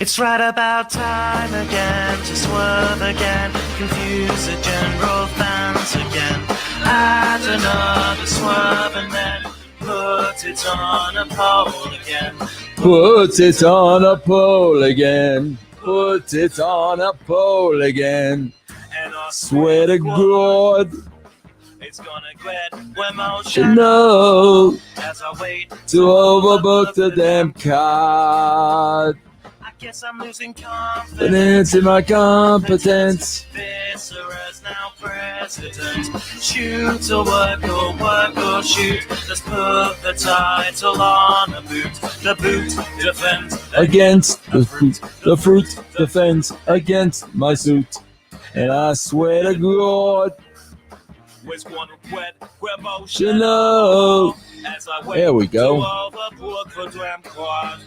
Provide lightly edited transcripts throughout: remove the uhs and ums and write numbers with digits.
It's right about time again to swerve again, confuse the general fans again. Add another swerve and then put it on a poll again. Put it on a poll again. Put it on a poll again. And I Swear to God, it's gonna get emotional no, as I wait to overbook the damn card. I guess I'm losing Confidence confidence in my competence. Viscera's now president. Shoot or work or shoot. Let's put the title on a boot. The boot defends Against the fruit defends against my suit. And I swear to God, Where's one wet, emotional Chanel. as I wait There we go. to overbook the damn quad.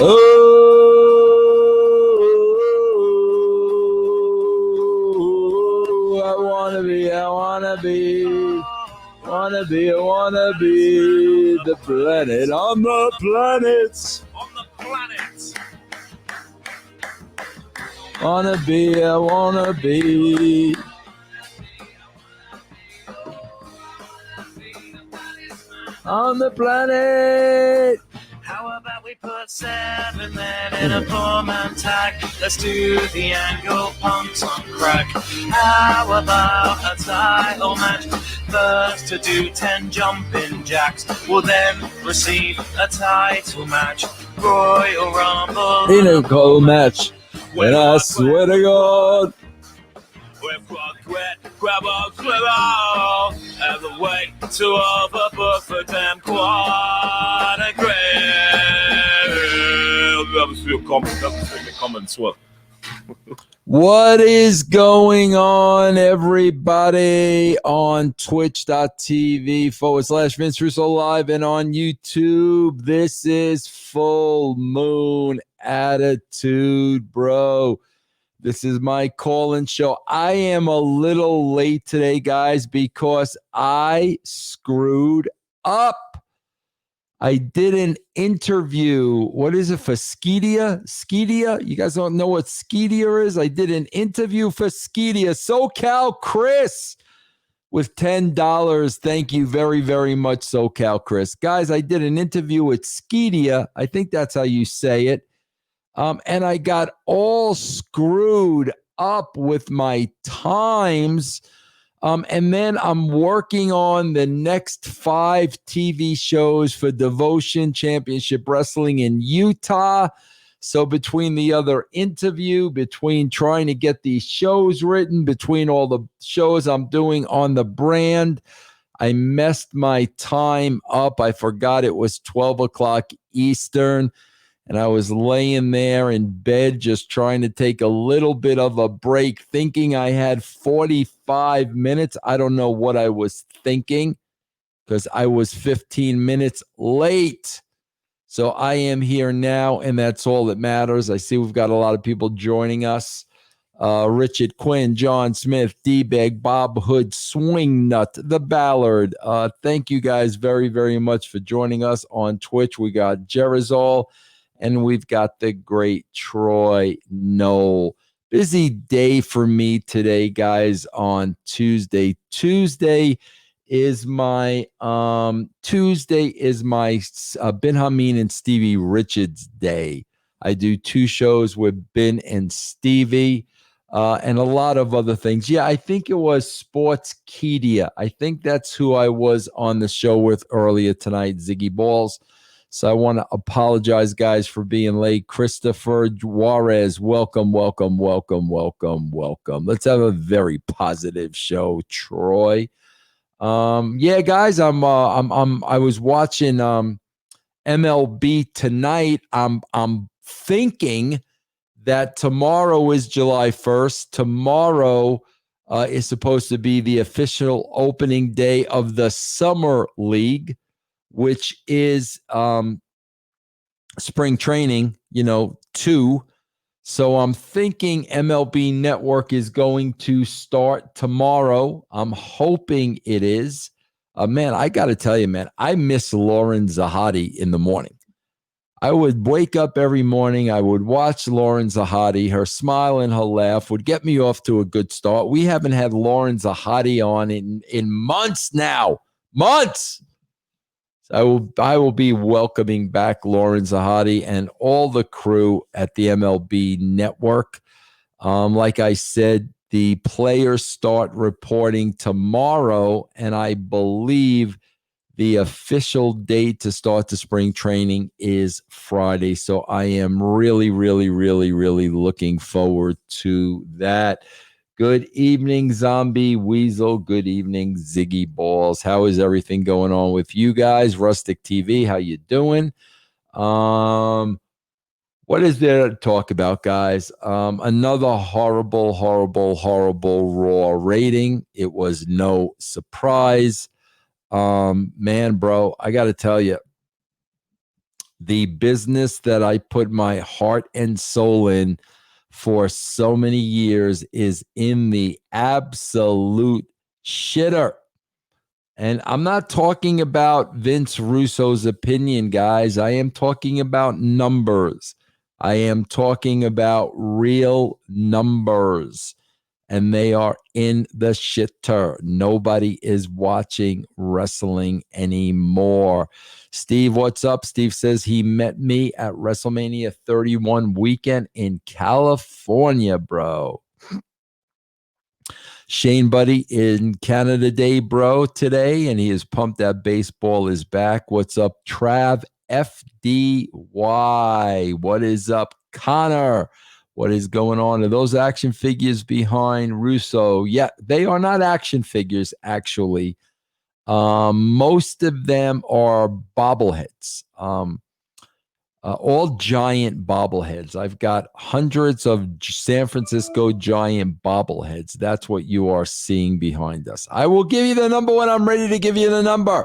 Oh, I wanna be the planet on the planets. On the planet. I wanna be. On the planet. How about we put 7 men in a poor man tag? Let's do the angle punks on crack. How about a title match? First to do 10 jumping jacks will then receive a title match. Royal Rumble In a cold match. And I swear to God, we've got grab a swivel and the way to overbook the damn quad and what is going on, everybody, on twitch.tv/Vince Russo Live and on YouTube? This is Full Moon Attitude, bro. This is my call-in show. I am a little late today, guys, because I screwed up. I did an interview. What is it for Skeedia? Skeedia? You guys don't know what Skeedia is? I did an interview for Skeedia. SoCal Chris with $10. Thank you very, very much, SoCal Chris. Guys, I did an interview with Skeedia. I think that's how you say it. And I got all screwed up with my times. And then I'm working on the next 5 TV shows for Devotion Championship Wrestling in Utah. So between the other interview, between trying to get these shows written, between all the shows I'm doing on the brand, I messed my time up. I forgot it was 12 o'clock Eastern. And I was laying there in bed just trying to take a little bit of a break, thinking I had 45 minutes. I don't know what I was thinking because I was 15 minutes late. So I am here now, and that's all that matters. I see we've got a lot of people joining us. Richard Quinn, John Smith, D-Bag, Bob Hood, Swingnut, The Ballard. Thank you guys very, very much for joining us on Twitch. We got Jerizol. And we've got the great Troy Knoll. Busy day for me today, guys, on Tuesday. Tuesday is my Ben Hameen and Stevie Richards day. I do 2 shows with Ben and Stevie and a lot of other things. Yeah, I think it was Sportskeedia. I think that's who I was on the show with earlier tonight, Ziggy Balls. So I want to apologize, guys, for being late. Christopher Juarez, welcome. Let's have a very positive show, Troy. Yeah, guys, I was watching MLB tonight. I'm thinking that tomorrow is July 1st. Tomorrow is supposed to be the official opening day of the Summer League, which is spring training, 2. So I'm thinking MLB Network is going to start tomorrow. I'm hoping it is. Man, I got to tell you, man, I miss Lauren Zahadi in the morning. I would wake up every morning. I would watch Lauren Zahadi. Her smile and her laugh would get me off to a good start. We haven't had Lauren Zahadi on in months now. Months. So I will be welcoming back Lauren Zahadi and all the crew at the MLB Network. Like I said, the players start reporting tomorrow, and I believe the official date to start the spring training is Friday. So I am really, really, really, really looking forward to that. Good evening, Zombie Weasel. Good evening, Ziggy Balls. How is everything going on with you guys? Rustic TV, how you doing? What is there to talk about, guys? Another horrible, horrible, horrible Raw rating. It was no surprise. Man, bro, I got to tell you, the business that I put my heart and soul in for so many years is in the absolute shitter. And I'm not talking about Vince Russo's opinion, guys. I am talking about numbers. I am talking about real numbers. And they are in the shitter. Nobody is watching wrestling anymore. Steve, what's up? Steve says he met me at WrestleMania 31 weekend in California, bro. Shane Buddy in Canada Day, bro, today, and he is pumped that baseball is back. What's up, Trav FDY? What is up, Connor? What is going on? Are those action figures behind Russo? Yeah, they are not action figures, actually. Most of them are bobbleheads. All giant bobbleheads. I've got hundreds of San Francisco Giant bobbleheads. That's what you are seeing behind us. I will give you the number when I'm ready to give you the number.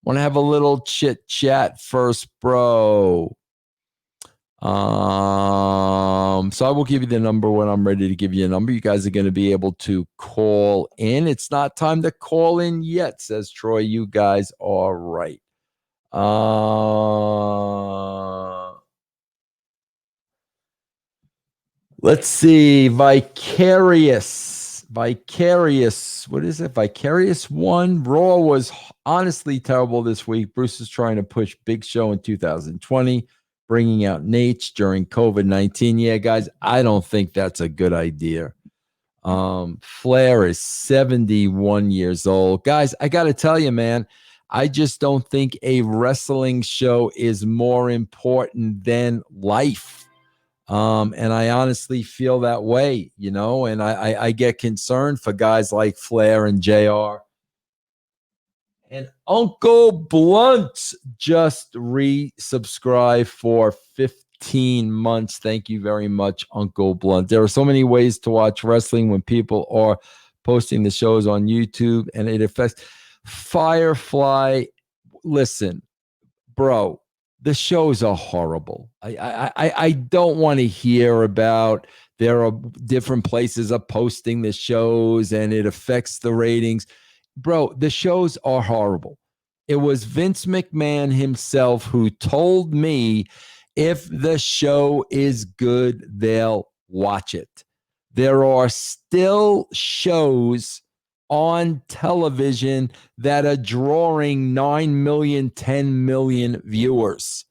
Want to have a little chit chat first, bro. So I will give you the number when I'm ready to give you a number. You guys are going to be able to call in. It's not time to call in yet, says Troy. You guys are right. Let's see. Vicarious. What is it? Vicarious 1. Raw was honestly terrible this week. Bruce is trying to push Big Show in 2020, bringing out Nate during COVID-19. Yeah, guys, I don't think that's a good idea. Flair is 71 years old. Guys, I got to tell you, man, I just don't think a wrestling show is more important than life. And I honestly feel that way, you know, and I get concerned for guys like Flair and JR. And Uncle Blunt just resubscribed for 15 months. Thank you very much, Uncle Blunt. There are so many ways to watch wrestling when people are posting the shows on YouTube, and it affects Firefly. Listen, bro, the shows are horrible. I don't want to hear about there are different places of posting the shows and it affects the ratings. Bro, the shows are horrible. It was Vince McMahon himself who told me if the show is good, they'll watch it. There are still shows on television that are drawing 9 million, 10 million viewers.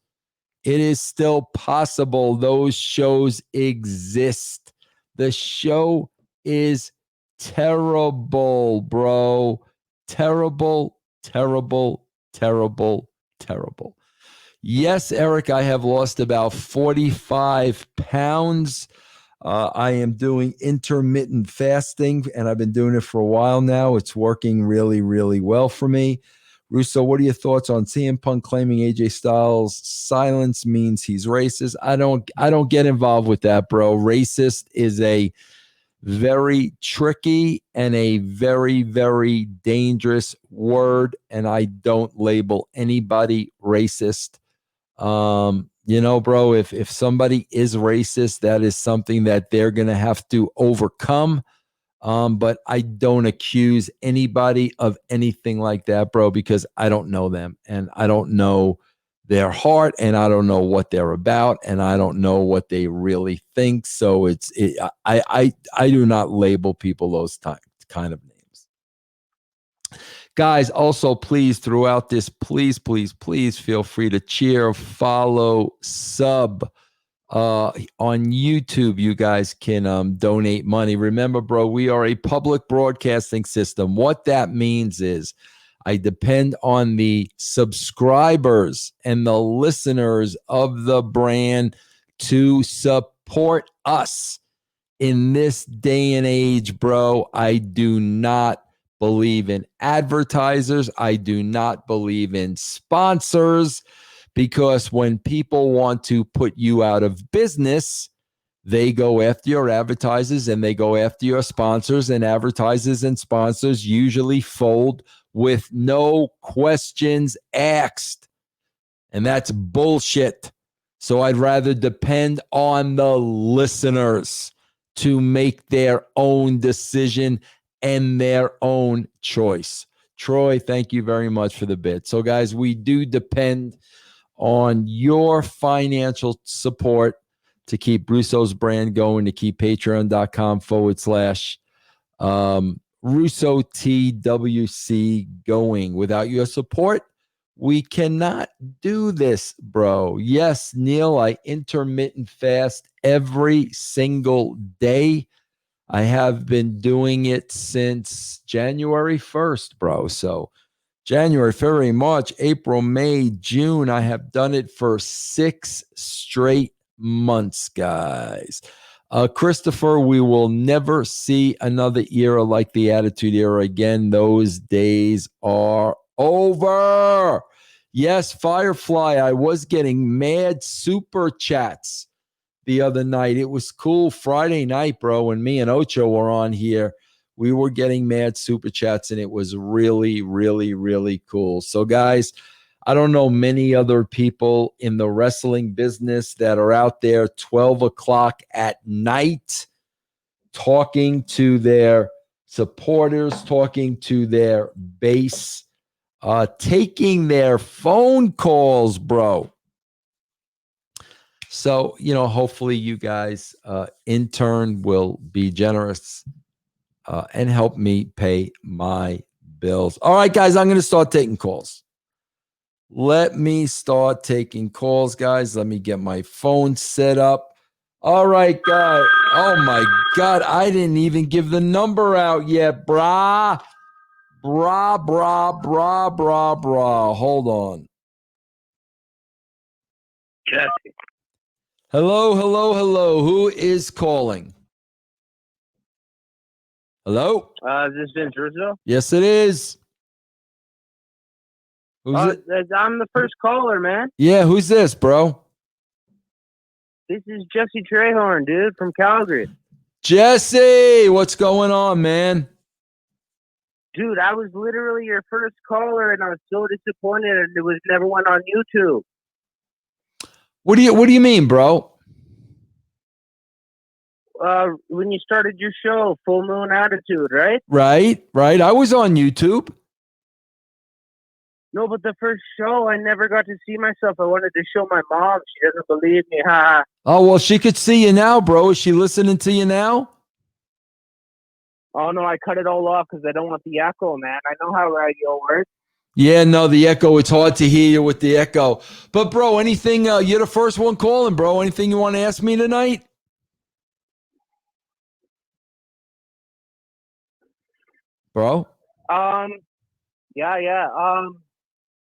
It is still possible those shows exist. The show is terrible, bro. Terrible, terrible, terrible, terrible. Yes, Eric, I have lost about 45 pounds. I am doing intermittent fasting, and I've been doing it for a while now. It's working really, really well for me. Russo, what are your thoughts on CM Punk claiming AJ Styles' silence means he's racist? I don't get involved with that, bro. Racist is a very tricky and a very, very dangerous word, and I don't label anybody racist. You know, bro, if somebody is racist, that is something that they're going to have to overcome. But I don't accuse anybody of anything like that, bro, because I don't know them and I don't know their heart, and I don't know what they're about, and I don't know what they really think. So I do not label people those kind of names. Guys, also please, throughout this, please feel free to cheer, follow, sub. On YouTube, you guys can donate money. Remember, bro, we are a public broadcasting system. What that means is I depend on the subscribers and the listeners of the brand to support us in this day and age, bro. I do not believe in advertisers. I do not believe in sponsors, because when people want to put you out of business, they go after your advertisers and they go after your sponsors, and advertisers and sponsors usually fold with no questions asked. And that's bullshit. So I'd rather depend on the listeners to make their own decision and their own choice. Troy, thank you very much for the bit. So guys, we do depend on your financial support to keep Russo's brand going, to keep patreon.com/Russo TWC going. Without your support, we cannot do this, bro. Yes, Neil, I intermittent fast every single day. I have been doing it since January 1st, bro. So January, February, March, April, May, June. I have done it for 6 straight months, guys. Christopher, we will never see another era like the Attitude Era again. Those days are over. Yes, Firefly, I was getting mad super chats the other night. It was cool. Friday night, bro, when me and Ocho were on here, we were getting mad super chats, and it was really, really, really cool. So, guys, I don't know many other people in the wrestling business that are out there 12 o'clock at night talking to their supporters, talking to their base, taking their phone calls, bro. So, hopefully you guys in turn will be generous and help me pay my bills. All right, guys, I'm going to start taking calls. Let me start taking calls, guys. Let me get my phone set up. All right, guys. Oh, my God. I didn't even give the number out yet, brah. Brah. Hold on. Jesse. Hello. Who is calling? Hello? Is this Vince Russo? Yes, it is. Who's it? I'm the first caller, man. Yeah, who's this, bro? This is Jesse Trehorn, dude, from Calgary. Jesse, what's going on, man? Dude, I was literally your first caller, and I was so disappointed it was never went on YouTube. What do you mean, bro? When you started your show, Full Moon Attitude, right? Right. I was on YouTube. No, but the first show, I never got to see myself. I wanted to show my mom. She doesn't believe me. Ha. Oh, well, she could see you now, bro. Is she listening to you now? Oh, no, I cut it all off because I don't want the echo, man. I know how radio works. Yeah, no, the echo. It's hard to hear you with the echo. But, bro, anything, you're the first one calling, bro. Anything you want to ask me tonight? Bro? Yeah.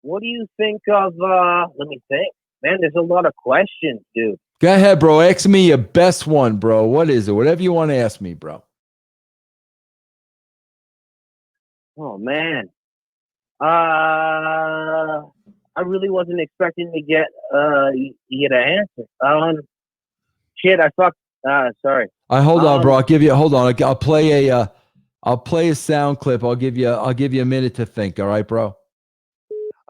What do you think of, let me think. Man, there's a lot of questions, dude. Go ahead, bro. Ask me your best one, bro. What is it? Whatever you want to ask me, bro. Oh, man. I really wasn't expecting to get you to answer. Shit, I fucked. Sorry. Hold on, bro. Hold on. I'll play a sound clip. I'll give you a minute to think. All right, bro.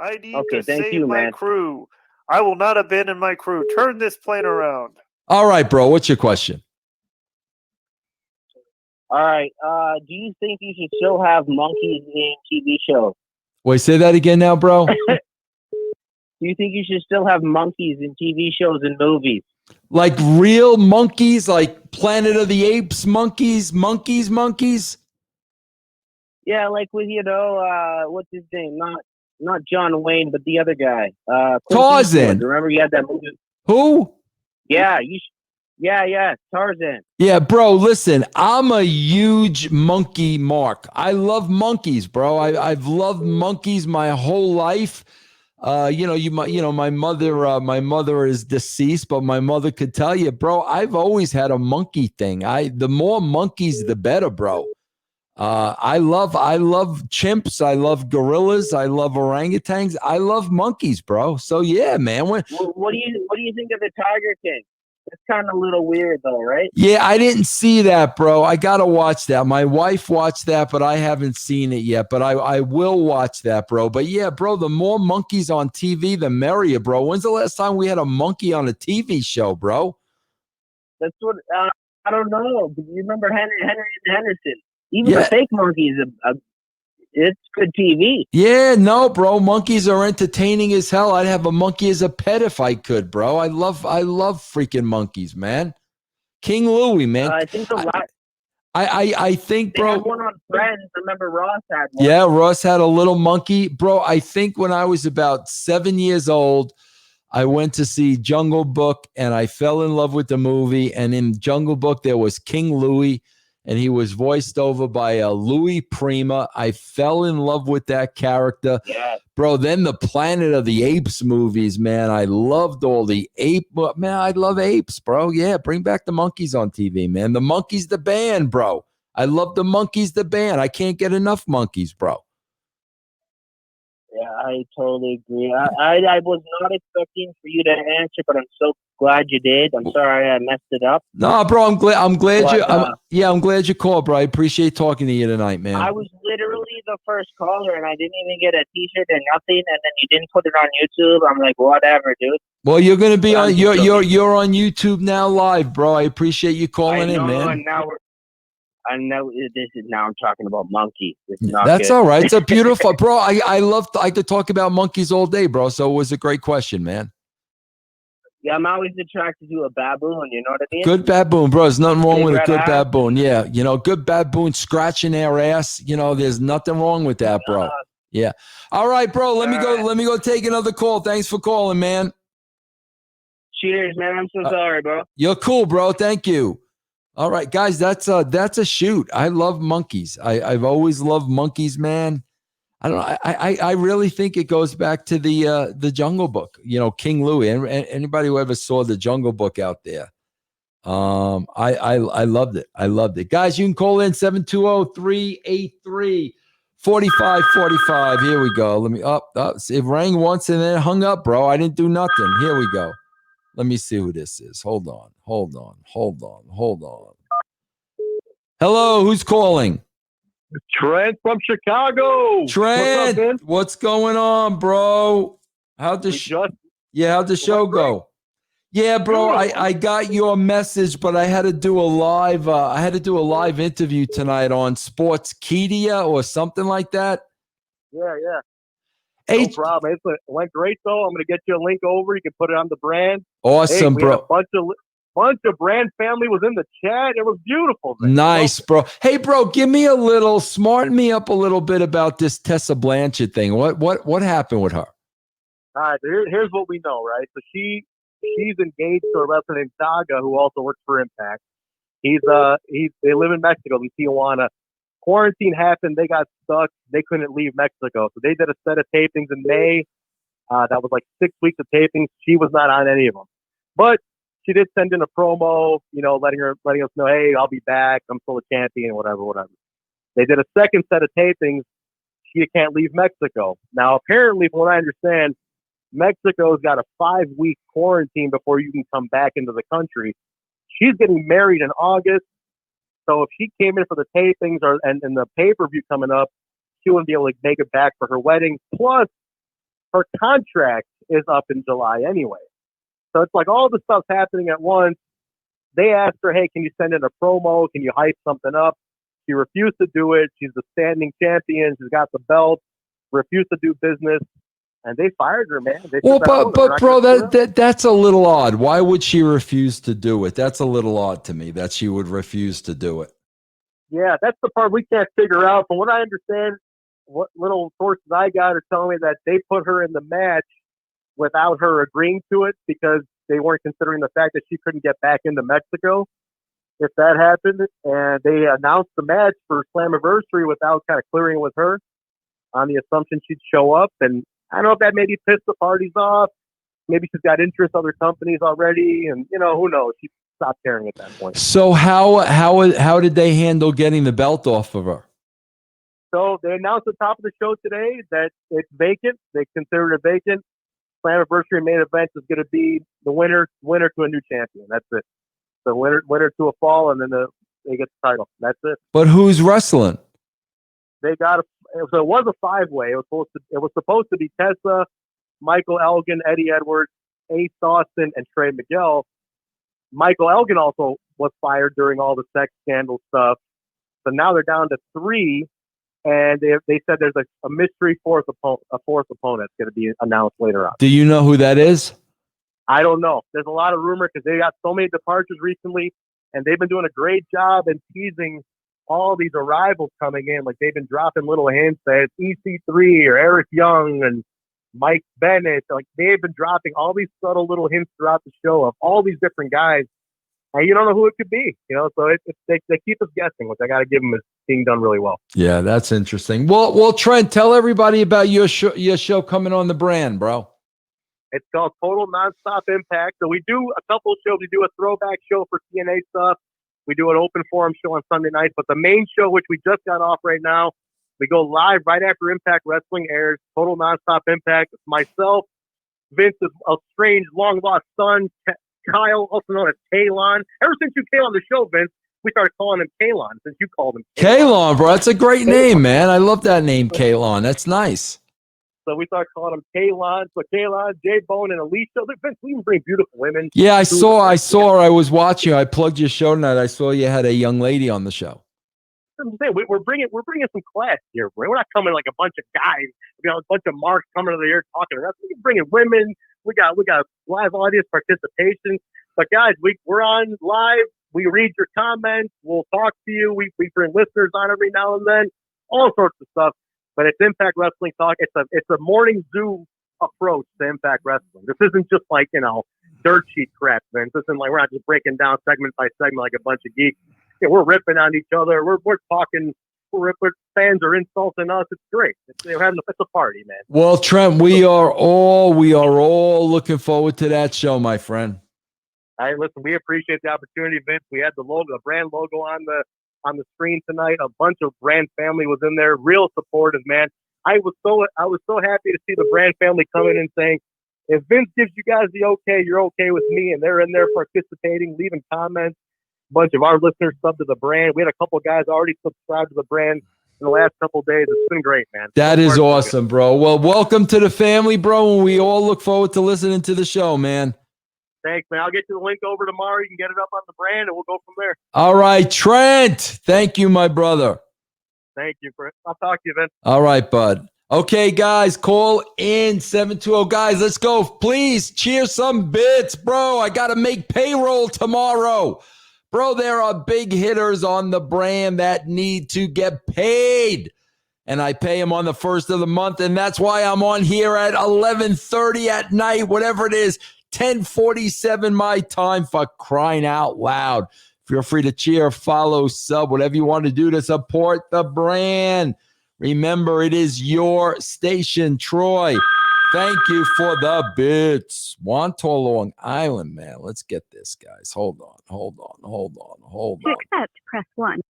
I need to save my crew. I will not abandon my crew. Turn this plane around. All right, bro. What's your question? All right. Do you think you should still have monkeys in TV shows? Wait, say that again now, bro. Do you think you should still have monkeys in TV shows and movies? Like real monkeys, like Planet of the Apes monkeys? Yeah, like with what's his name? Not John Wayne, but the other guy. Clint Tarzan. Eastwood. Remember you had that movie? Who? Yeah, yeah, Tarzan. Yeah, bro, listen, I'm a huge monkey mark. I love monkeys, bro. I've loved monkeys my whole life. My mother is deceased, but my mother could tell you, bro, I've always had a monkey thing. The more monkeys, the better, bro. I love chimps. I love gorillas. I love orangutans. I love monkeys, bro. So yeah, man. What do you think of the Tiger King? It's kind of a little weird though, right? Yeah, I didn't see that, bro. I gotta watch that. My wife watched that, but I haven't seen it yet. But I will watch that, bro. But yeah, bro, the more monkeys on TV, the merrier, bro. When's the last time we had a monkey on a TV show, bro? That's what I don't know. You remember Henry Henderson? Even the fake monkey is it's good TV. Yeah, no, bro. Monkeys are entertaining as hell. I'd have a monkey as a pet if I could, bro. I love freaking monkeys, man. King Louie, man. I think I think, bro. They had one on Friends. Remember Ross had one? Yeah, Ross had a little monkey, bro. I think when I was about 7 years old, I went to see Jungle Book, and I fell in love with the movie. And in Jungle Book, there was King Louie, and he was voiced over by Louis Prima. I fell in love with that character. Yeah. Bro, then the Planet of the Apes movies, man. I loved all the ape. Man, I love apes, bro. Yeah, bring back the monkeys on TV, man. The Monkeys, the band, bro. I love the Monkeys, the band. I can't get enough monkeys, bro. Yeah, I totally agree. I was not expecting for you to answer, but I'm so glad you did. I'm sorry I messed it up. No, bro, I'm glad you called, bro. I appreciate talking to you tonight, man. I was literally the first caller, and I didn't even get a T-shirt and nothing. And then you didn't put it on YouTube. I'm like, whatever, dude. Well, you're gonna be on. You're on YouTube now, live, bro. I appreciate you calling in, man. And now this is now I'm talking about monkeys. That's good. All right. It's a beautiful, bro. I could talk about monkeys all day, bro. So it was a great question, man. Yeah, I'm always attracted to a baboon. You know what I mean? Good baboon, bro. There's nothing wrong with a good baboon. Yeah, good baboon scratching their ass. There's nothing wrong with that, bro. Yeah. All right, bro. Let me go take another call. Thanks for calling, man. Cheers, man. I'm so sorry, bro. You're cool, bro. Thank you. All right, guys, that's a shoot. I love monkeys. I've always loved monkeys, man. I don't know. I really think it goes back to the Jungle Book. King Louie. And anybody who ever saw the Jungle Book out there, I loved it. I loved it. Guys, you can call in 720-383-4545. Here we go. Let me it rang once and then it hung up, bro. I didn't do nothing. Here we go. Let me see who this is. Hold on. Hello, who's calling? Trent from Chicago. Trent, what's going on, bro? How'd the show go? Yeah, bro, I got your message, but I had to do a live interview tonight on Sportskeeda or something like that. Yeah. No problem. It went great, though. I'm going to get you a link over. You can put it on the brand. Awesome, bro. A bunch of brand family was in the chat. It was beautiful, man. Nice, bro. Hey, bro, smarten me up a little bit about this Tessa Blanchard thing. What happened with her? All right, here's what we know, right? So she's engaged to a wrestler named Saga, who also works for Impact. They live in Mexico, in Tijuana. Quarantine happened. They got stuck. They couldn't leave Mexico. So they did a set of tapings in May. That was like 6 weeks of tapings. She was not on any of them. But she did send in a promo, letting us know, hey, I'll be back. I'm still a champion, whatever. They did a second set of tapings. She can't leave Mexico. Now, apparently, from what I understand, Mexico's got a 5-week quarantine before you can come back into the country. She's getting married in August. So if she came in for the tapings and the pay-per-view coming up, she wouldn't be able to make it back for her wedding. Plus, her contract is up in July anyway. So it's like all the stuff's happening at once. They asked her, hey, can you send in a promo? Can you hype something up? She refused to do it. She's the standing champion. She's got the belt. Refused to do business. and they fired her, man. Well, but bro, that's a little odd. Why would she refuse to do it? That's a little odd to me that she would refuse to do it. Yeah, that's the part we can't figure out. From what I understand, what little sources I got are telling me that they put her in the match without her agreeing to it because they weren't considering the fact that she couldn't get back into Mexico if that happened. And they announced the match for Slammiversary without kind of clearing it with her on the assumption she'd show up. And I don't know if that maybe pissed the parties off. Maybe she's got interest in other companies already. And, who knows? She stopped caring at that point. So how did they handle getting the belt off of her? So they announced at the top of the show today that it's vacant. They consider it vacant. Slammiversary main event is going to be the winner to a new champion. That's it. The winner to a fall, and then they get the title. That's it. But who's wrestling? They got so it was a 5-way. It was supposed to be Tessa, Michael Elgin, Eddie Edwards, Ace Austin, and Trey Miguel. Michael Elgin also was fired during all the sex scandal stuff. So now they're down to 3. And they said there's a mystery fourth opponent that's going to be announced later on. Do you know who that is? I don't know. There's a lot of rumor because they got so many departures recently, and they've been doing a great job in teasing all these arrivals coming in. Like they've been dropping little hints that it's EC3 or Eric Young and Mike Bennett. Like they've been dropping all these subtle little hints throughout the show of all these different guys. And you don't know who it could be, so they keep us guessing, which I got to give them is being done really well. Yeah, that's interesting. Well, Trent, tell everybody about your show coming on the brand, bro. It's called Total Nonstop Impact. So we do a couple of shows. We do a throwback show for TNA stuff. We do an open forum show on Sunday nights. But the main show, which we just got off right now, we go live right after Impact Wrestling airs. Total Nonstop Impact. Myself, Vince's strange long-lost son, Kyle, also known as Kalon. Ever since you came on the show, Vince, we started calling him Kalon since you called him Kalon, bro. That's a great name, man. I love that name, Kalon. That's nice. So we started calling him Kalon. So Kalon, J-Bone, and Alicia. Vince, we even bring beautiful women. Yeah, I saw her. I was watching. I plugged your show tonight. I saw you had a young lady on the show. I'm saying, we're bringing some class here. We're not coming like a bunch of guys. We got a bunch of marks coming to the air talking to us. We're bringing women. We got live audience participation. But guys, we're on live. We read your comments. We'll talk to you. We bring listeners on every now and then. All sorts of stuff. But it's Impact Wrestling Talk. It's a morning zoo approach to Impact Wrestling. This isn't just like dirt sheet crap, Vince. This isn't like we're not just breaking down segment by segment like a bunch of geeks. Yeah, we're ripping on each other. We're talking. Fans are insulting us. It's great. It's a party, man. Well, Trent, we are all looking forward to that show, my friend. Hey, listen, we appreciate the opportunity, Vince. We had the brand logo on the screen tonight. A bunch of brand family was in there, real supportive, man. I was so happy to see the brand family come in and saying, if Vince gives you guys the okay, you're okay with me, and they're in there participating, leaving comments. A bunch of our listeners sub to the brand. We had a couple guys already subscribed to the brand in the last couple of days. It's been great, man. That is awesome, bro. Well, welcome to the family, bro, and we all look forward to listening to the show, man. Thanks, man. I'll get you the link over tomorrow. You can get it up on the brand, and we'll go from there. All right, Trent. Thank you, my brother. Thank you, Chris. I'll talk to you, Vince. All right, bud. Okay, guys, call in 720. Guys, let's go. Please cheer some bits, bro. I got to make payroll tomorrow. Bro, there are big hitters on the brand that need to get paid. And I pay them on the first of the month. And that's why I'm on here at 11:30 at night, whatever it is, 10:47 my time, for crying out loud. Feel free to cheer, follow, sub, whatever you want to do to support the brand. Remember, it is your station, Troy. Thank you for the bits. Wantagh, Long Island, man. Let's get this, guys. Hold on. To accept, press 1.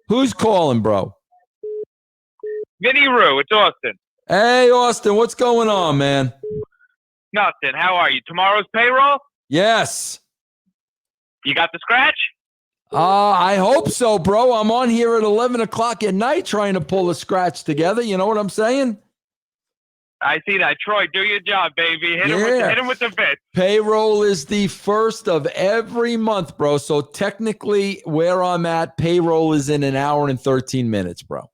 Who's calling, bro? Vinny Roo, it's Austin. Hey, Austin, what's going on, man? Nothing. How are you? Tomorrow's payroll? Yes. You got the scratch? I hope so, bro. I'm on here at 11 o'clock at night trying to pull a scratch together. You know what I'm saying? I see that. Troy, do your job, baby. Hit him with the bits. Payroll is the first of every month, bro. So technically, where I'm at, payroll is in an hour and 13 minutes, bro.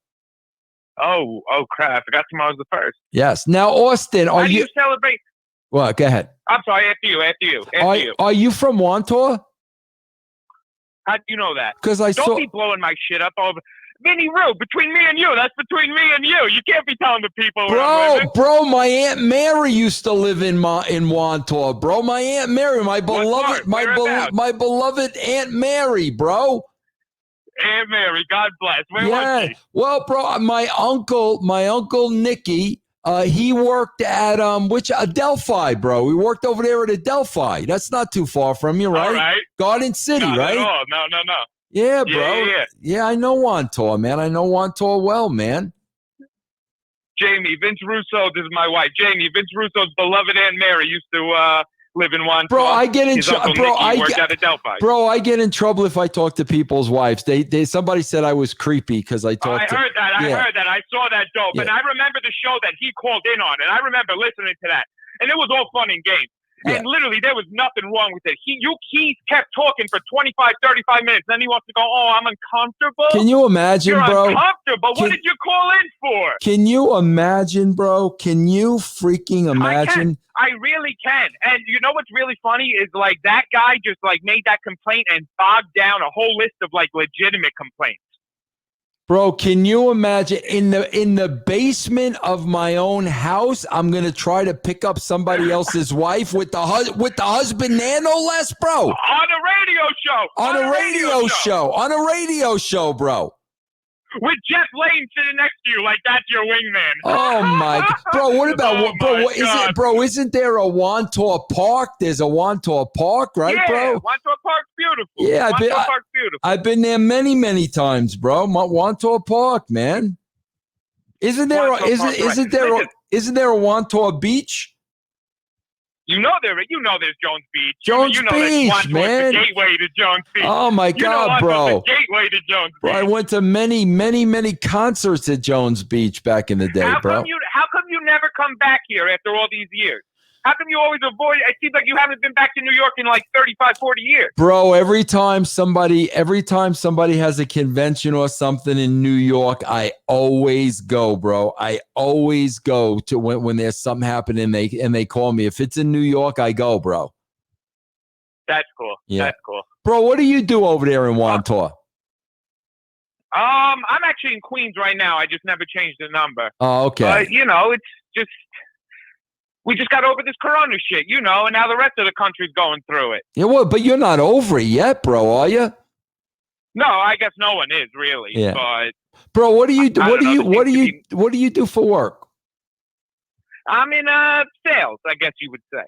Oh, crap! I forgot tomorrow's the 1st. Yes. Now, Austin, How do you celebrate? Well, go ahead. I'm sorry. After you. Are you from Wantor? How do you know that? Because Don't be blowing my shit up over. Vinny Roo, between me and you. That's between me and you. You can't be telling the people. Bro, my Aunt Mary used to live in Wantor, bro. My Aunt Mary, my beloved Aunt Mary, bro. Aunt Mary, God bless. Where was she? Well, bro, my uncle Nicky, he worked at Adelphi, bro. We worked over there at Adelphi. That's not too far from you, right? All right. Garden City, Not right? At all. No. Yeah, bro. Yeah, I know Wantor, man. I know Wantor well, man. Jamie, Vince Russo, this is my wife. Jamie, Vince Russo's beloved Aunt Mary used to live in Wantor. Bro, I get in trouble. Bro, I get in trouble if I talk to people's wives. Somebody said I was creepy because I talked. I heard that. I saw that dope, and I remember the show that he called in on, and I remember listening to that, and it was all fun and games. Yeah. And literally, there was nothing wrong with it. He kept talking for 25, 35 minutes. Then he wants to go, I'm uncomfortable. Can you imagine, bro? You're uncomfortable. What did you call in for? Can you imagine, bro? Can you freaking imagine? I really can. And you know what's really funny is like that guy just like made that complaint and bogged down a whole list of like legitimate complaints. Bro, can you imagine in the basement of my own house? I'm gonna try to pick up somebody else's wife with the husband there, no less, bro. On a radio show. On a radio show, bro. With Jeff Lane sitting next to you, like that's your wingman. Oh my God. Bro, what about bro, isn't there a Wantor Park? There's a Wantor Park, right, bro? Wantor Park's beautiful. Yeah, Park's beautiful. I've been there many, many times, bro. Wantor Park, man. Isn't there a Wantor Beach? You know there's Jones Beach. Jones Beach, man. The gateway to Jones Beach. Oh my God, bro. The gateway to Jones Beach. Bro, I went to many, many, many concerts at Jones Beach back in the day, bro. How come you never come back here after all these years? How come you always avoid it? It seems like you haven't been back to New York in like 35, 40 years. Bro, every time somebody has a convention or something in New York, I always go, bro. I always go to when there's something happening and they call me. If it's in New York, I go, bro. That's cool. Yeah. That's cool. Bro, what do you do over there in Wantor? I'm actually in Queens right now. I just never changed the number. Oh, okay. But, it's just... We just got over this corona shit, and now the rest of the country's going through it. Yeah, well, but you're not over it yet, bro, are you? No, I guess no one is really. Yeah. But bro, what do you do? What do you do for work? I'm in sales, I guess you would say.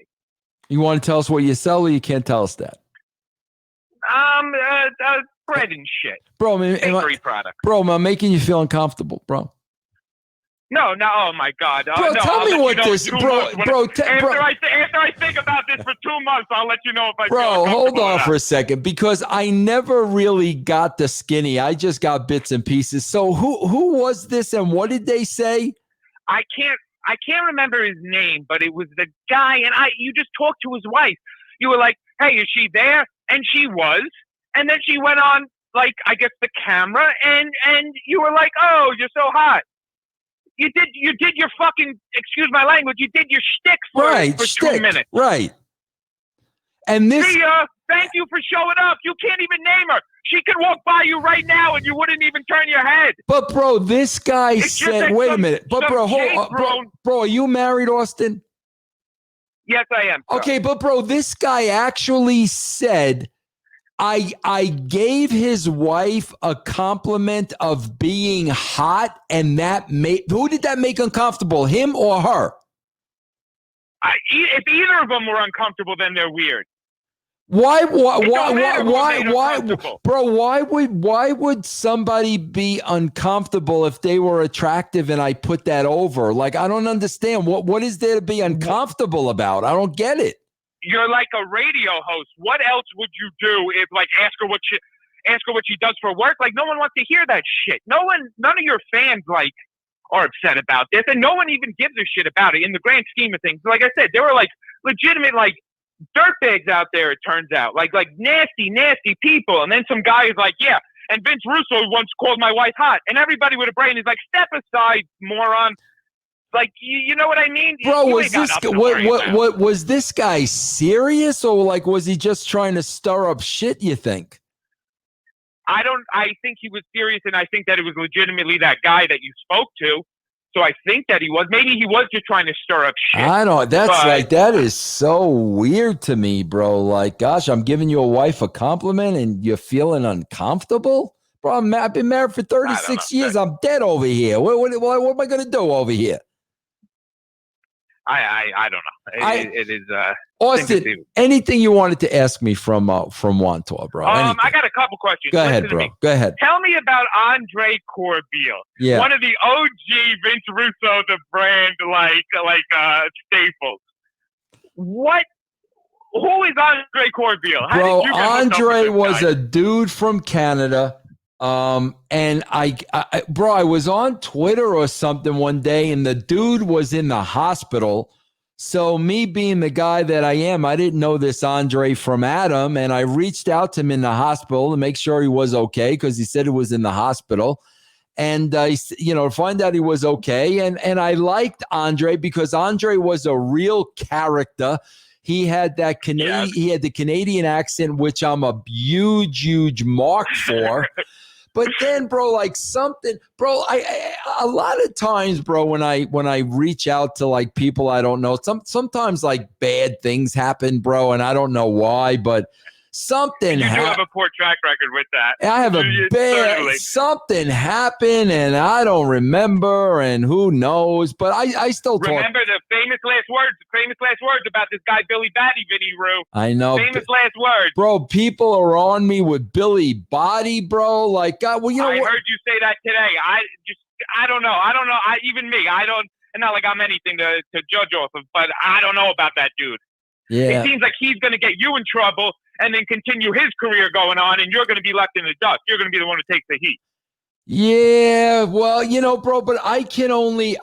You want to tell us what you sell, or you can't tell us that? Bread and shit. Bro, bakery product. Bro, am I making you feel uncomfortable, bro? No, oh my God. Bro, no, tell me what this, bro. After I think about this for 2 months, I'll let you know if I feel Bro, hold on for a second, because I never really got the skinny. I just got bits and pieces. So who was this and what did they say? I can't remember his name, but it was the guy, and you just talked to his wife. You were like, hey, is she there? And she was. And then she went on, like, I guess the camera, and you were like, oh, you're so hot. You did your fucking, excuse my language, you did your shtick for 2 minutes. Right. And this... See ya. Thank you for showing up. You can't even name her. She could walk by you right now and you wouldn't even turn your head. But, bro, this guy said... Wait a minute. But, bro, hold on. Bro, are you married, Austin? Yes, I am. Sir. Okay, but, bro, this guy actually said... I gave his wife a compliment of being hot, and who did that make uncomfortable, him or her? If either of them were uncomfortable, then they're weird. Why, bro? Why would somebody be uncomfortable if they were attractive and I put that over? Like, I don't understand. What is there to be uncomfortable about? I don't get it. You're like a radio host. What else would you do if, like, ask her what she does for work? Like, no one wants to hear that shit. None of your fans, like, are upset about this, and no one even gives a shit about it in the grand scheme of things. Like I said, there were, like, legitimate, like, dirtbags out there, it turns out. Like nasty, nasty people. And then some guy is like, yeah, And Vince Russo once called my wife hot. And everybody with a brain is like, step aside, moron. Like, you know what I mean? Bro, was this guy serious, or like was he just trying to stir up shit, you think? I think he was serious, and I think that it was legitimately that guy that you spoke to. So I think that he was. Maybe he was just trying to stir up shit. I don't. That is so weird to me, bro. Like, gosh, I'm giving your wife a compliment, and you're feeling uncomfortable, bro. I've been married for 36 years. I'm dead over here. What am I gonna do over here? I don't know. It is. Austin, anything you wanted to ask me from Wantor, bro? I got a couple questions. Go ahead, bro. Go ahead. Tell me about Andre Corbeil, one of the OG Vince Russo, the brand staples. Who is Andre Corbeil? Bro, Andre was a dude from Canada. And I was on Twitter or something one day, and the dude was in the hospital. So me being the guy that I am, I didn't know this Andre from Adam, and I reached out to him in the hospital to make sure he was okay, because he said he was in the hospital, and to find out he was okay. And I liked Andre because Andre was a real character. He had that he had the Canadian accent, which I'm a huge mark for. But then, bro, a lot of times, bro, when I reach out to like people I don't know, sometimes like bad things happen, bro, and I don't know why, but something. You do have a poor track record with that. I have something happened, and I don't remember, and who knows? But I still remember the famous last words about this guy Billy Batty, Vinny Roo. I know. Famous last words, bro. People are on me with Billy Body, bro. Like, I heard you say that today. I don't know. And not like I'm anything to judge off of, but I don't know about that dude. Yeah. It seems like he's going to get you in trouble and then continue his career going on, and you're going to be left in the dust. You're going to be the one who takes the heat. Yeah, well, bro, but I can only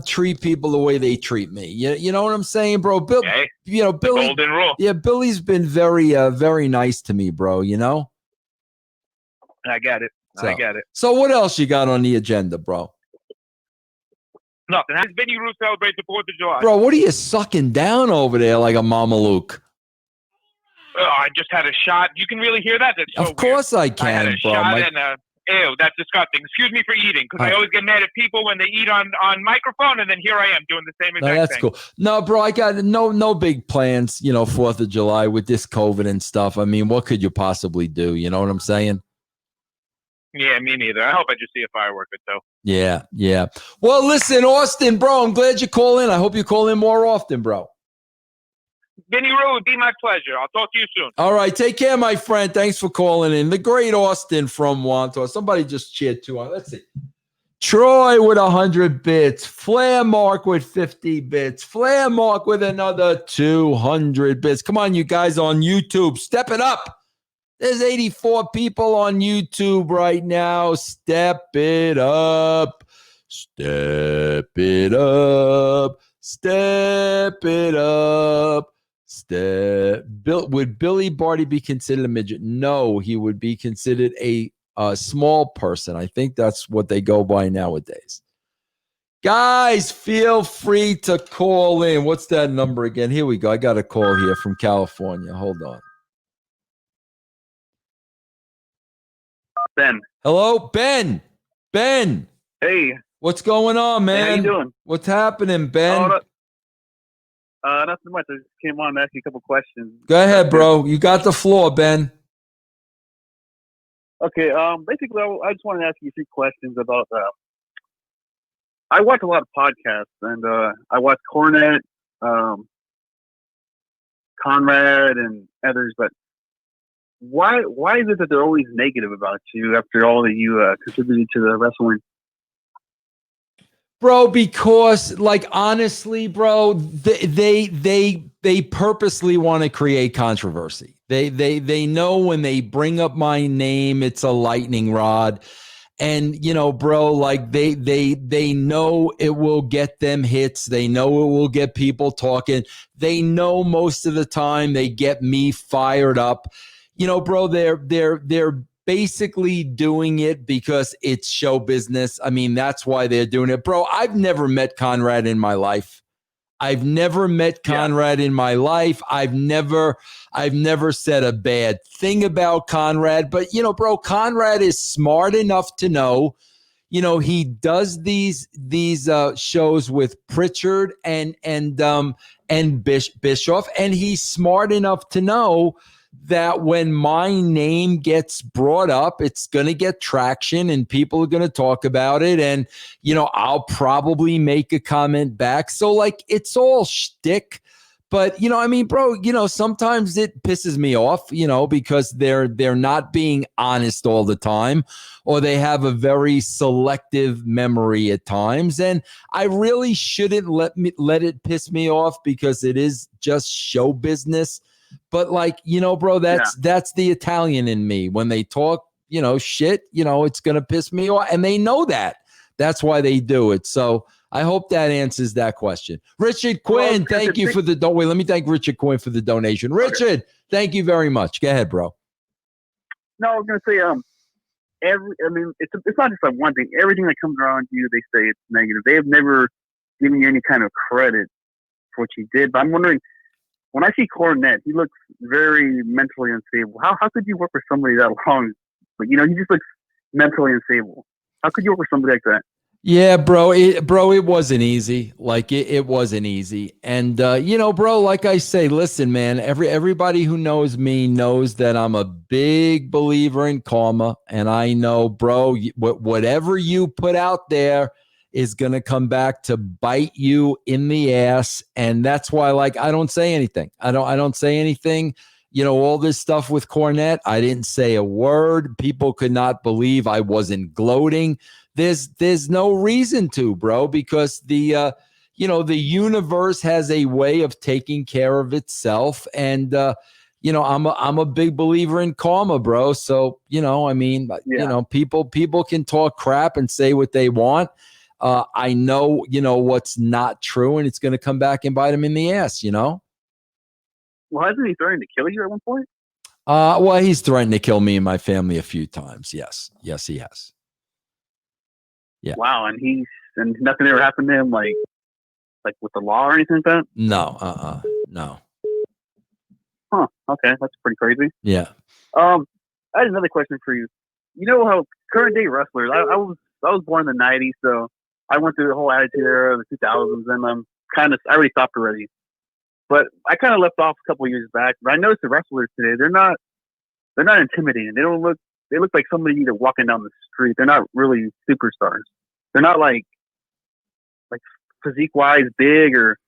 treat people the way they treat me. You know what I'm saying, bro? Okay. Billy. The golden rule. Yeah, Billy's been very nice to me, bro. You know. I get it. So what else you got on the agenda, bro? Nothing. How's Vinny Roo celebrate the 4th of July? Bro, what are you sucking down over there like a Mama Luke? I just had a shot. You can really hear that? That's so of course weird. I can, I had a bro. shot and ew, that's disgusting. Excuse me for eating, because I always get mad at people when they eat on microphone, and then here I am doing the same exact thing. That's cool. No, bro, I got no big plans, 4th of July with this COVID and stuff. I mean, what could you possibly do? You know what I'm saying? Yeah, me neither. I hope I just see a firework or so. Yeah. Well, listen, Austin, bro, I'm glad you call in. I hope you call in more often, bro. Vinny Roo, it would be my pleasure. I'll talk to you soon. All right. Take care, my friend. Thanks for calling in. The great Austin from Wantor. Somebody just cheered 200. Let's see. Troy with 100 bits. Flair Mark with 50 bits. Flair Mark with another 200 bits. Come on, you guys on YouTube. Step it up. There's 84 people on YouTube right now. Step it up. Step it up. Step it up. Would Billy Barty be considered a midget? No, he would be considered a small person. I think that's what they go by nowadays. Guys, feel free to call in. What's that number again? Here we go. I got a call here from California. Hold on. Ben. Hello, Ben. Ben. Hey. What's going on, man? Hey, how you doing? What's happening, Ben? Not so much. I just came on to ask you a couple questions. Go ahead, bro. You got the floor, Ben. Okay. Basically, I just wanted to ask you a few questions about. I watch a lot of podcasts, and I watch Cornette, Conrad, and others. But why is it that they're always negative about you after all that you contributed to the wrestling? Bro, because like honestly, bro, they purposely want to create controversy. They know when they bring up my name, it's a lightning rod. And bro, like they know it will get them hits. They know it will get people talking. They know most of the time they get me fired up. Bro, they're basically doing it because it's show business. I mean, that's why they're doing it. Bro, I've never met Conrad in my life. I've never met Conrad in my life. I've never said a bad thing about Conrad. But, you know, bro, Conrad is smart enough to know, you know, he does these shows with Pritchard and Bischoff, and he's smart enough to know that when my name gets brought up, it's going to get traction and people are going to talk about it. And, you know, I'll probably make a comment back. So, like, it's all shtick. But, you know, I mean, bro, you know, sometimes it pisses me off, you know, because they're not being honest all the time, or they have a very selective memory at times. And I really shouldn't let it piss me off, because it is just show business. But, like, you know, bro, that's the Italian in me. When they talk, you know, shit, you know, it's going to piss me off. And they know that. That's why they do it. So I hope that answers that question. Richard Quinn, thank you for the wait. Let me thank Richard Quinn for the donation. Richard, thank you very much. Go ahead, bro. No, I was gonna say it's not just like one thing. Everything that comes around you, they say it's negative. They have never given you any kind of credit for what you did. But I'm wondering, when I see Cornette, he looks very mentally unstable. How could you work with somebody that long? But, you know, he just looks mentally unstable. How could you work with somebody like that? Yeah, bro, it wasn't easy. Like, it wasn't easy. And, you know, bro, like I say, listen, man, everybody who knows me knows that I'm a big believer in karma. And I know, bro, whatever you put out there is going to come back to bite you in the ass. And that's why, like, I don't say anything. I don't say anything. You know, all this stuff with Cornette, I didn't say a word. People could not believe I wasn't gloating. There's no reason to, bro, because the universe has a way of taking care of itself. And, you know, I'm a big believer in karma, bro. So, you know, I mean, you know, people can talk crap and say what they want. I know, you know, what's not true, and it's going to come back and bite them in the ass, you know? Well, hasn't he threatened to kill you at one point? Well, he's threatened to kill me and my family a few times. Yes, he has. Yeah. Wow, and nothing ever happened to him, like with the law or anything like that? No, no. Huh. Okay, that's pretty crazy. Yeah. I had another question for you. You know how current day wrestlers? I was born in the '90s, so I went through the whole Attitude Era, the 2000s, and I already stopped already. But I kind of left off a couple of years back. But I noticed the wrestlers today, they're not intimidating. They look like somebody either walking down the street. They're not really superstars. They're not like physique wise big, or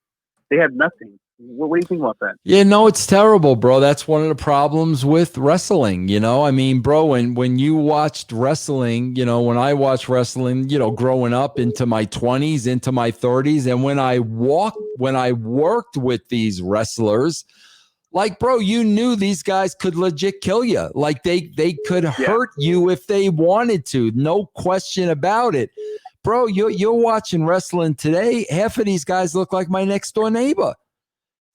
they have nothing. What do you think about that? Yeah, no, it's terrible, bro. That's one of the problems with wrestling. You know, I mean, bro, when you watched wrestling, you know, when I watched wrestling, you know, growing up into my 20s, into my 30s, and when I worked with these wrestlers, like, bro, you knew these guys could legit kill you. Like, they could hurt you if they wanted to. No question about it. Bro, you're watching wrestling today. Half of these guys look like my next door neighbor.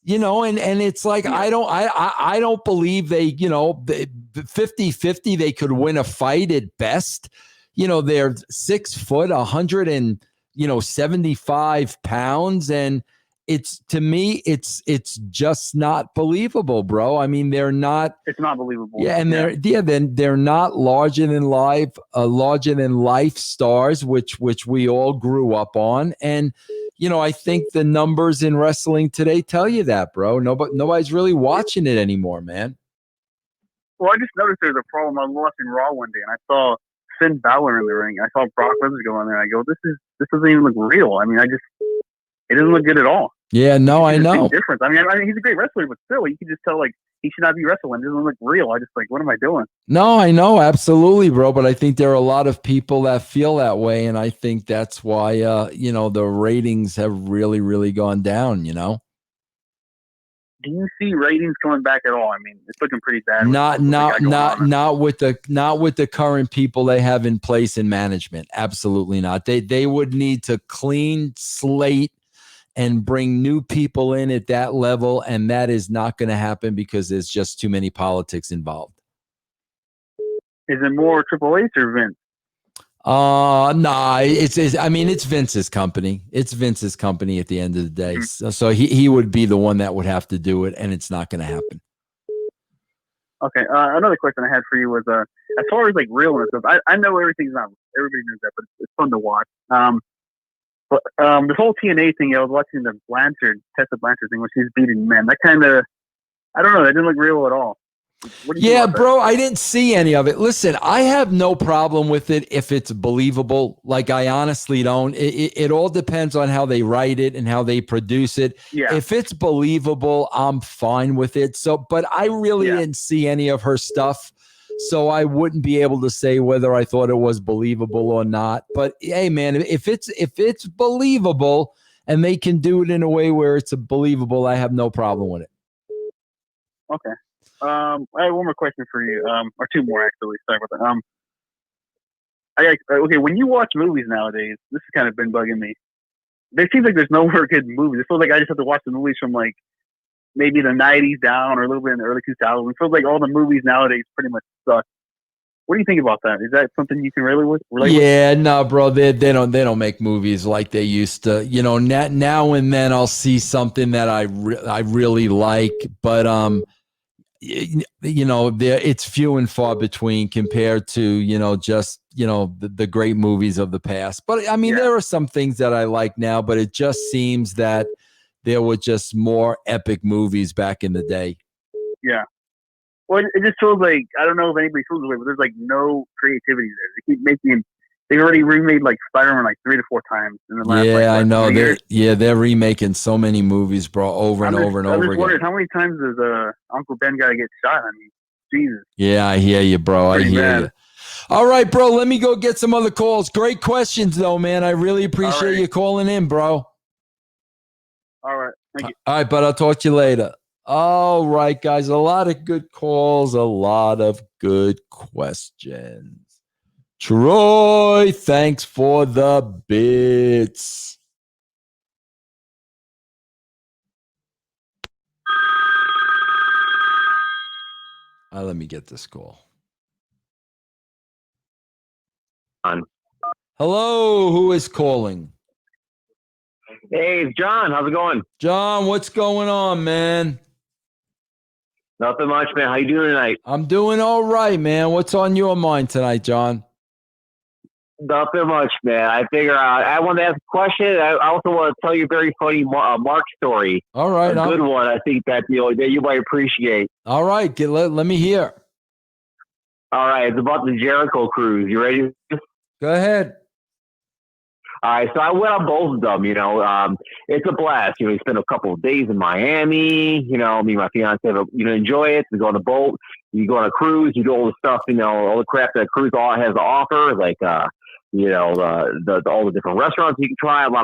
You know, and it's like, I don't believe they, you know, 50-50, they could win a fight at best. You know, they're 6 foot, 175 pounds. And to me, it's just not believable, bro. I mean, it's not believable. Yeah. And they're not larger than life stars, which we all grew up on. And, you know, I think the numbers in wrestling today tell you that, bro. Nobody's really watching it anymore, man. Well, I just noticed there's a problem. I was watching Raw one day, and I saw Finn Balor in the ring. I saw Brock Lesnar go in there. I go, this doesn't even look real. I mean, it doesn't look good at all. Yeah, no, I know. Difference. I mean, he's a great wrestler, but still, you can just tell, like, he should not be wrestling. It doesn't look real. I just what am I doing? No, I know, absolutely, bro. But I think there are a lot of people that feel that way, and I think that's why, you know, the ratings have really, really gone down. You know. Do you see ratings coming back at all? I mean, it's looking pretty bad. Not with the current people they have in place in management. Absolutely not. They would need to clean slate and bring new people in at that level, and that is not going to happen because there's just too many politics involved. Is it more Triple H or Vince? Nah, it's Vince's company. It's Vince's company at the end of the day. So he would be the one that would have to do it, and it's not going to happen. Okay. Another question I had for you was, as far as like realness, I know everybody knows that, but it's fun to watch. But this whole TNA thing, I was watching the Tessa Blanchard thing, where she's beating men. That kind of, I don't know, that didn't look real at all. What do you think about bro, that? I didn't see any of it. Listen, I have no problem with it if it's believable. Like, I honestly don't. It all depends on how they write it and how they produce it. Yeah. If it's believable, I'm fine with it. So, but I really didn't see any of her stuff, so I wouldn't be able to say whether I thought it was believable or not. But hey, man, if it's believable and they can do it in a way where it's believable, I have no problem with it. Okay. I have one more question for you, or two more actually. Sorry about that. Okay, when you watch movies nowadays, this has kind of been bugging me. It seems like there's no more good movies. It feels like I just have to watch the movies from like maybe the 90s down or a little bit in the early 2000s. It feels like all the movies nowadays pretty much suck. What do you think about that? Is that something you can relate with? Yeah, no, bro. They don't make movies like they used to. You know, now and then I'll see something that I really like, but you know, it's few and far between compared to, you know, just, you know, the great movies of the past. But I mean, there are some things that I like now, but it just seems that there were just more epic movies back in the day. Yeah. Well, it just feels like, I don't know if anybody feels the way, but there's like no creativity there. They keep making, they already remade like Spider-Man like 3 to 4 times in the last. Yeah, I know. They're remaking so many movies, bro, over and over again. I'm just wondering, how many times does Uncle Ben gotta get shot? I mean, Jesus. Yeah, I hear you, bro. I hear you. All right, bro. Let me go get some other calls. Great questions, though, man. I really appreciate you calling in, bro. All right. Thank you. All right, but I'll talk to you later. All right, guys. A lot of good calls, a lot of good questions. Troy, thanks for the bits. Let me get this call. Hello, who is calling? Hey, it's John. How's it going? John, what's going on, man? Nothing much, man. How you doing tonight? I'm doing all right, man. What's on your mind tonight, John? Nothing much, man. I figure I want to ask a question. I also want to tell you a very funny Mark story. All right. A good one, I think, that you might appreciate. All right. Let me hear. All right. It's about the Jericho cruise. You ready? Go ahead. All right, so I went on both of them, you know. It's a blast. You know, we spent a couple of days in Miami, you know, me and my fiance, enjoy it. We go on a boat, you go on a cruise, you do all the stuff, you know, all the crap that a cruise all has to offer, like, you know, all the different restaurants you can try, and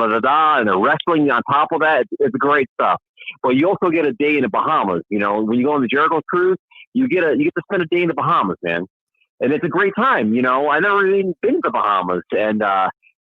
the wrestling on top of that. It's great stuff. But you also get a day in the Bahamas, you know. When you go on the Jericho cruise, you get to spend a day in the Bahamas, man. And it's a great time, you know. I never even been to the Bahamas, and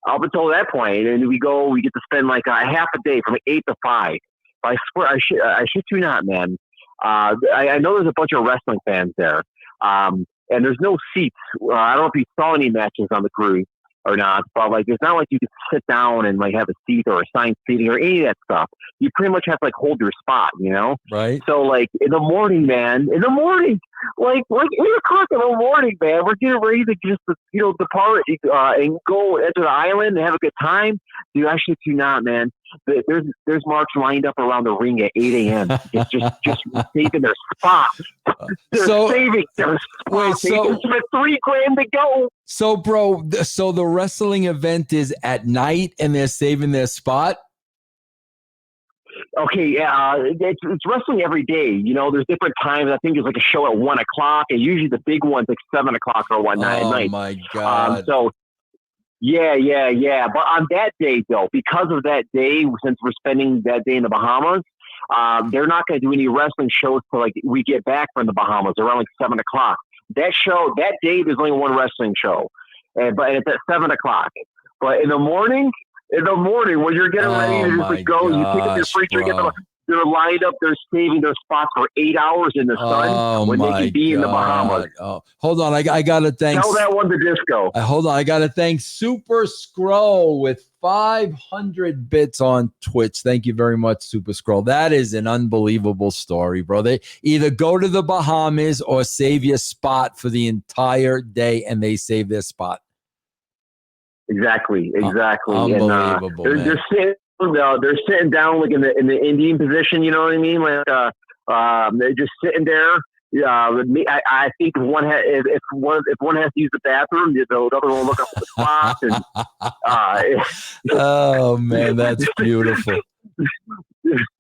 up until that point, and we get to spend like a half a day from 8 to 5. I swear, I shit you not, man. I know there's a bunch of wrestling fans there, and there's no seats. I don't know if you saw any matches on the cruise or not, but like it's not like you can sit down and like have a seat or assigned seating or any of that stuff. You pretty much have to like hold your spot, you know? Right. So like in the morning, like 8:00 in the morning, man, we're getting ready to just, you know, depart and go enter the island and have a good time. Dude, I shit you not, man. There's marks lined up around the ring at 8 a.m. just saving their spot. They're saving their spot. They spent $3,000 to go. So, bro, so the wrestling event is at night and they're saving their spot? Okay, it's wrestling every day. You know, there's different times. I think there's like a show at 1 o'clock, and usually the big one's like 7 o'clock or whatnot at night. Oh my God. So yeah. But on that day, though, because of that day, since we're spending that day in the Bahamas, they're not going to do any wrestling shows till like we get back from the Bahamas around like 7 o'clock. That day, there's only one wrestling show, but it's at 7 o'clock. But in the morning when you're getting ready to just go, you pick up your free drink. they're lined up. They're saving their spot for 8 hours in the sun when they can be in the Bahamas. Oh, hold on. I got to thank. Tell that one to Disco. Hold on. I got to thank Super Scroll with 500 bits on Twitch. Thank you very much, Super Scroll. That is an unbelievable story, bro. They either go to the Bahamas or save your spot for the entire day, and they save their spot. Exactly. Unbelievable. And, they're sitting down like in the Indian position. You know what I mean? Like they're just sitting there. I think if one has to use the bathroom, the other one will look up at the clock. And, oh man, that's beautiful,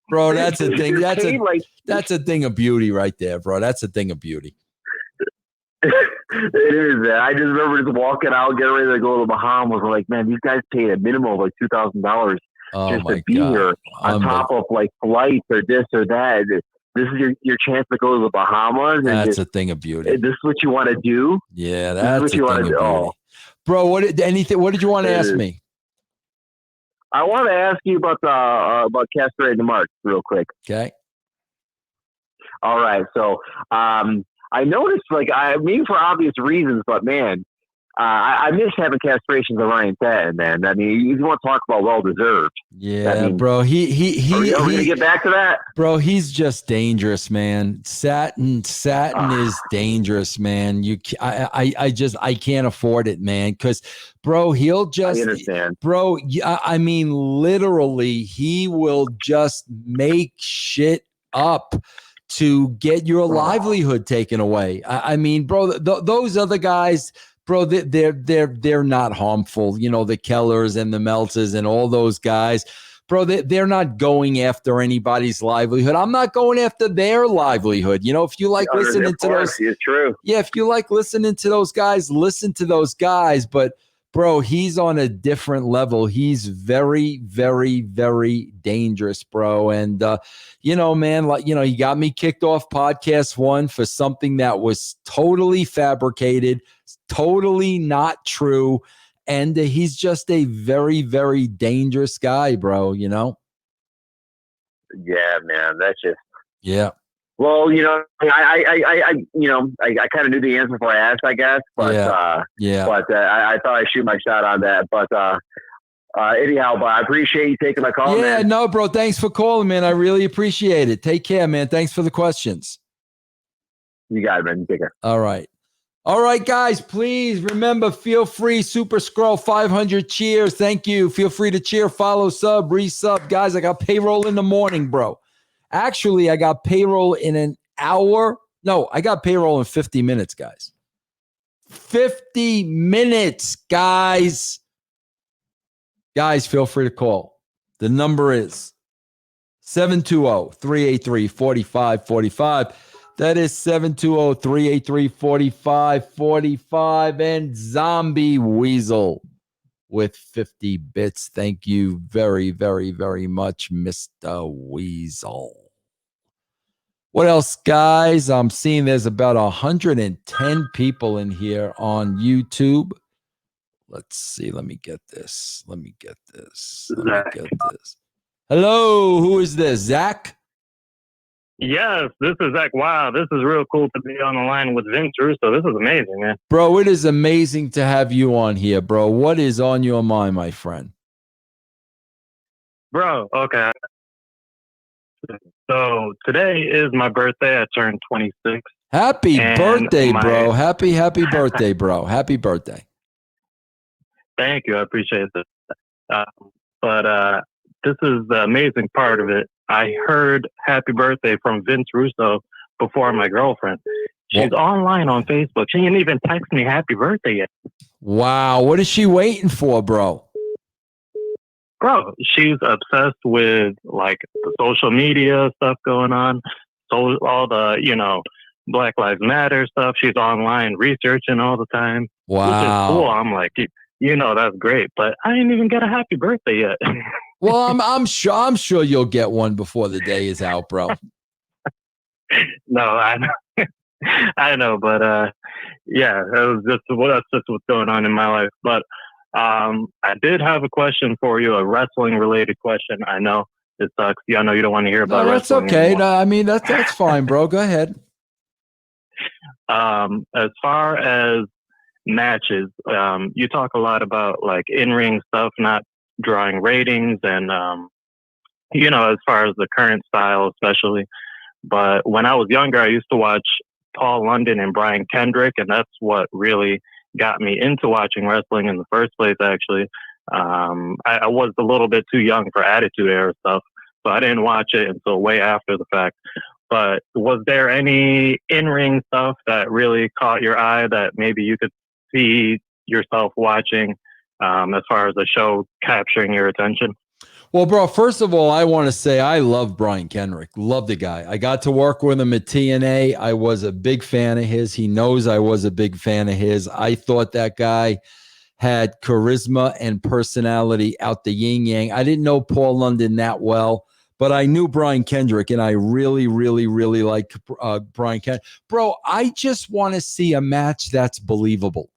bro. That's a thing. That's a thing of beauty right there, bro. That's a thing of beauty. It is, man. I just remember just walking out, getting ready to go to the Bahamas. I'm like, man, these guys paid a minimum of like $2,000 just to be here, on top of like flights or this or that. This is your chance to go to the Bahamas. And that's a thing of beauty. This is what you want to do. Yeah, that's what you want to do. Oh. Bro, what did you want to ask me? I want to ask you about castrating the marks real quick. Okay. All right. So, I noticed, maybe for obvious reasons, but man, I miss having castrations of Ryan Satin, man. I mean, you want to talk about well-deserved. Yeah, bro. Are we going to get back to that? Bro, he's just dangerous, man. Satin is dangerous, man. I can't afford it, man. Because, bro, he'll just, I understand. Bro, I mean, literally, he will just make shit up to get your livelihood taken away. I mean, bro, those other guys, bro, they're not harmful. You know, the Kellers and the Meltzers and all those guys, bro, they're not going after anybody's livelihood. I'm not going after their livelihood. You know, if you like listening to those, it's true. Yeah, if you like listening to those guys, listen to those guys. But bro, he's on a different level. He's very, very, very dangerous, bro. And, you know, man, he got me kicked off podcast 1 for something that was totally fabricated, totally not true. And he's just a very, very dangerous guy, bro, you know? Yeah, man, that's just... Yeah. Well, you know, I kind of knew the answer before I asked, I guess, but But I thought I'd shoot my shot on that. But anyhow, but I appreciate you taking my call. Yeah, man. No, bro. Thanks for calling, man. I really appreciate it. Take care, man. Thanks for the questions. You got it, man. Take care. All right, guys. Please remember, feel free. Super Scroll 500 cheers. Thank you. Feel free to cheer, follow, sub, resub, guys. I got payroll in the morning, bro. Actually, I got payroll in an hour. No, I got payroll in 50 minutes, guys. 50 minutes, guys. Guys, feel free to call. The number is 720-383-4545. That is 720-383-4545. And Zombie Weasel with 50 bits. Thank you very, very, very much, Mr. Weasel. What else, guys? I'm seeing there's about 110 people in here on YouTube. Let's see. Let me get this. Hello. Who is this? Zach? Yes, this is Zach. Wow, this is real cool to be on the line with Vince Russo. This is amazing, man. Bro, it is amazing to have you on here, bro. What is on your mind, my friend? Bro, okay. So today is my birthday. I turned 26. Happy birthday, bro. Happy birthday, bro. Happy birthday. Thank you. I appreciate this. But this is the amazing part of it. I heard happy birthday from Vince Russo before my girlfriend. She's online on Facebook. She didn't even text me happy birthday yet. Wow. What is she waiting for, bro? Bro, she's obsessed with like the social media stuff going on. So all the, Black Lives Matter stuff. She's online researching all the time. Wow. Which is cool. I'm like, that's great. But I didn't even get a happy birthday yet. Well, I'm sure you'll get one before the day is out, bro. No, I know. I know, but that's just what's going on in my life. But I did have a question for you, a wrestling related question. I know it sucks. Yeah, I know you don't want to hear about that's wrestling okay. anymore. No, I mean, that's fine, bro. Go ahead. As far as matches, you talk a lot about like in-ring stuff, not drawing ratings, and as far as the current style, especially. But when I was younger, I used to watch Paul London and Brian Kendrick, and that's what really got me into watching wrestling in the first place, actually. I was a little bit too young for Attitude Era stuff, so I didn't watch it until way after the fact. But was there any in-ring stuff that really caught your eye that maybe you could see yourself watching as far as a show capturing your attention? Well, bro, first of all, I want to say I love Brian Kendrick. Love the guy. I got to work with him at TNA. I was a big fan of his. He knows I was a big fan of his. I thought that guy had charisma and personality out the yin yang. I didn't know Paul London that well, but I knew Brian Kendrick, and I really, really, really like Brian Kendrick. Bro, I just want to see a match that's believable.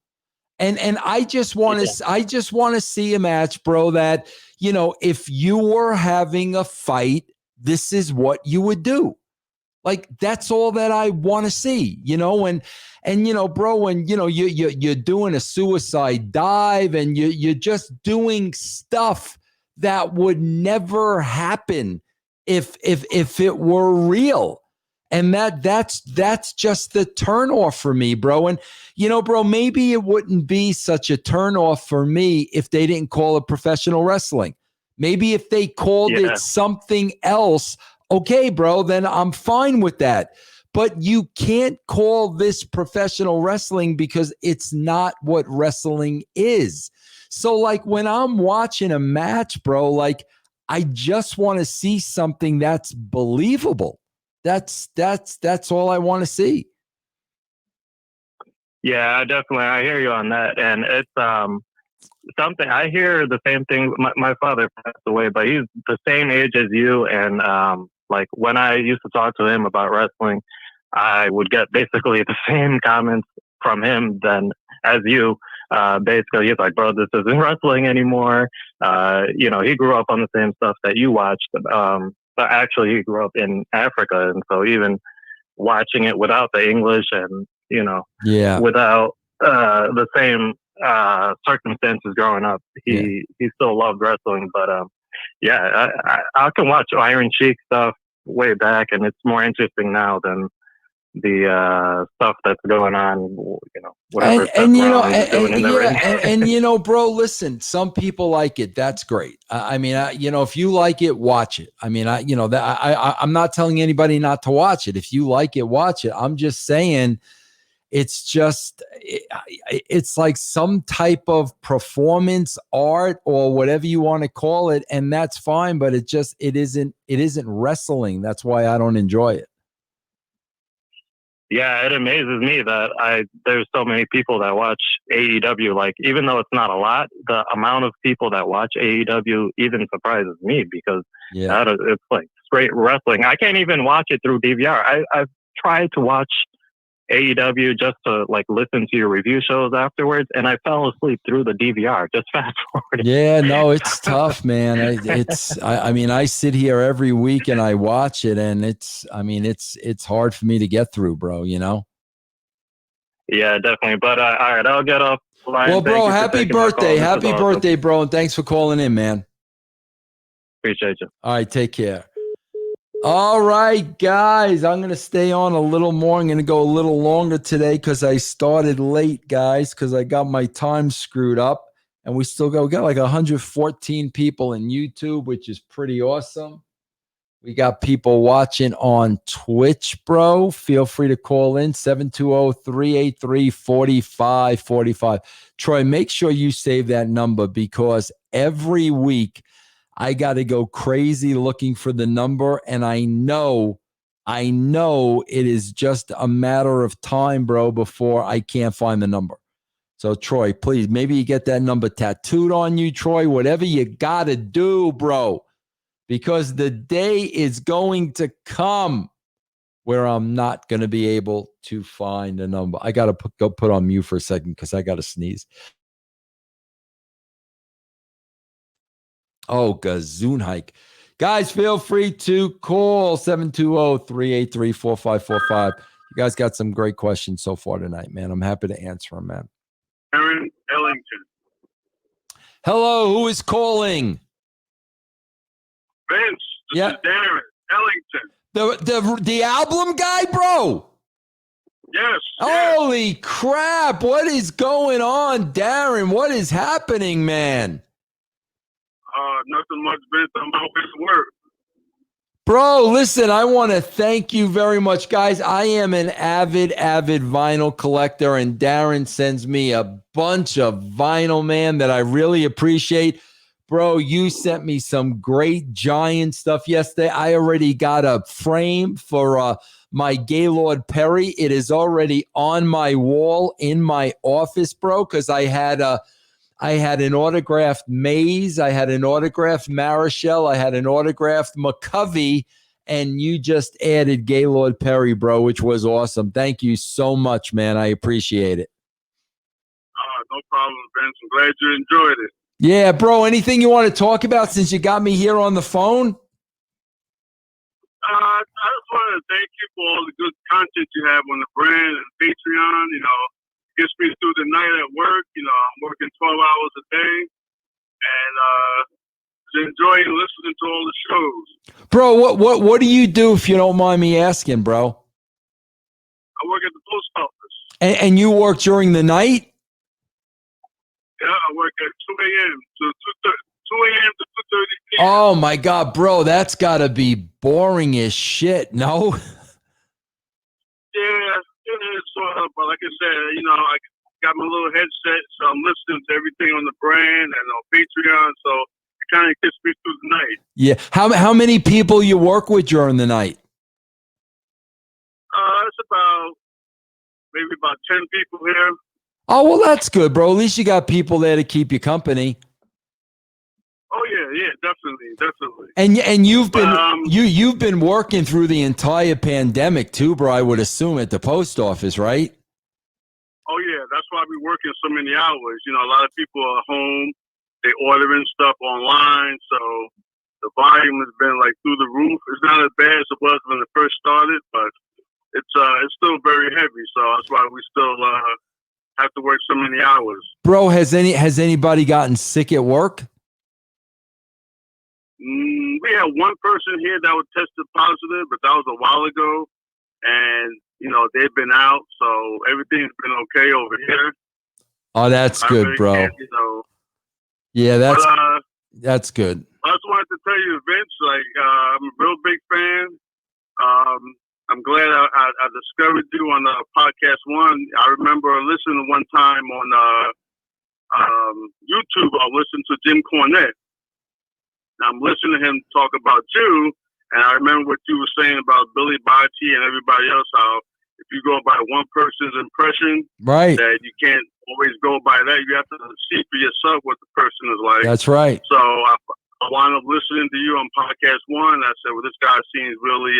And I just want to see a match, bro, that, if you were having a fight, this is what you would do. Like, that's all that I want to see, and bro, when you're doing a suicide dive and you're just doing stuff that would never happen if it were real. And that's just the turnoff for me, bro. And, bro, maybe it wouldn't be such a turnoff for me if they didn't call it professional wrestling. Maybe if they called it something else, okay, bro, then I'm fine with that. But you can't call this professional wrestling because it's not what wrestling is. So, like, when I'm watching a match, bro, like, I just want to see something that's believable. That's all I want to see. Yeah, I hear you on that. And it's something I hear the same thing. My father passed away, but he's the same age as you. And like when I used to talk to him about wrestling, I would get basically the same comments from him than as you. Basically, he's like, bro, this isn't wrestling anymore. He grew up on the same stuff that you watched. But actually, he grew up in Africa, and so even watching it without the English and without the same circumstances growing up, he still loved wrestling. But I can watch Iron Sheik stuff way back, and it's more interesting now than the stuff that's going on, whatever. And bro, listen, some people like it. That's great. If you like it, watch it. I'm not telling anybody not to watch it. If you like it, watch it. I'm just saying, it's like some type of performance art or whatever you want to call it, and that's fine. But it isn't wrestling. That's why I don't enjoy it. Yeah, it amazes me that there's so many people that watch AEW. Like, even though it's not a lot, the amount of people that watch AEW even surprises me because it's like straight wrestling. I can't even watch it through DVR. I've tried to watch AEW just to like listen to your review shows afterwards, and I fell asleep through the DVR. Just fast forward. Yeah, no, it's tough, man. I sit here every week and I watch it, and it's hard for me to get through, bro. Yeah, definitely. But all right, I'll get off the line. Well, bro, happy birthday, bro, and thanks for calling in, man. Appreciate you. All right, take care. All right, guys, I'm going to stay on a little more. I'm going to go a little longer today because I started late, guys, because I got my time screwed up. And we got like 114 people in YouTube, which is pretty awesome. We got people watching on Twitch, bro. Feel free to call in, 720-383-4545. Troy, make sure you save that number because every week I got to go crazy looking for the number, and I know it is just a matter of time, bro, before I can't find the number. So, Troy, please, maybe you get that number tattooed on you, Troy, whatever you got to do, bro, because the day is going to come where I'm not going to be able to find a number. I got to go put on mute for a second because I got to sneeze. Oh, Gazoon Hike. Guys, feel free to call 720-383-4545. You guys got some great questions so far tonight, man. I'm happy to answer them, man. Aaron Ellington. Hello, who is calling? Vince, this is Darren Ellington. The album guy, bro? Yes. Holy crap. What is going on, Darren? What is happening, man? Nothing much, Vince. I'm always at work. Bro, listen, I want to thank you very much. Guys, I am an avid vinyl collector, and Darren sends me a bunch of vinyl, man, that I really appreciate. Bro, you sent me some great Giant stuff yesterday. I already got a frame for my Gaylord Perry. It is already on my wall in my office, bro, because I had an autographed Mays, I had an autographed Marichal, I had an autographed McCovey, and you just added Gaylord Perry, bro, which was awesome. Thank you so much, man. I appreciate it. No problem, Vince. I'm glad you enjoyed it. Yeah, bro, anything you want to talk about since you got me here on the phone? I just want to thank you for all the good content you have on the brand and Patreon. You know, it gets me through the night at work. You know, I'm working 12 hours a day and enjoying listening to all the shows. Bro, what do you do if you don't mind me asking, bro? I work at the post office. And you work during the night? Yeah, I work at 2 a.m. to 2:30 p.m. Oh my God, bro, that's gotta be boring as shit, no? Yeah, it is sort of, but like I said, you know, I got my little headset, so I'm listening to everything on the brand and on Patreon, so it kind of gets me through the night. Yeah. How many people you work with during the night? It's maybe about 10 people here. Oh, well, that's good, bro. At least you got people there to keep you company. Oh yeah, definitely. And you've been you've been working through the entire pandemic too, bro. I would assume at the post office, right? Oh yeah, that's why we're working so many hours. You know, a lot of people are home, they ordering stuff online, so the volume has been like through the roof. It's not as bad as it was when it first started, but it's still very heavy. So that's why we still have to work so many hours. Bro, has anybody gotten sick at work? We had one person here that was tested positive, but that was a while ago, and you know they've been out, so everything's been okay over here. Oh, that's good, bro. You know, yeah, that's good. I just wanted to tell you, Vince, like I'm a real big fan. I'm glad I discovered you on podcast one. I remember listening one time on YouTube. I listened to Jim Cornette. I'm listening to him talk about you, and I remember what you were saying about Believability and everybody else, how if you go by one person's impression, right, that you can't always go by that. You have to see for yourself what the person is like. That's right. So I wound up listening to you on podcast one. I said, well, this guy seems really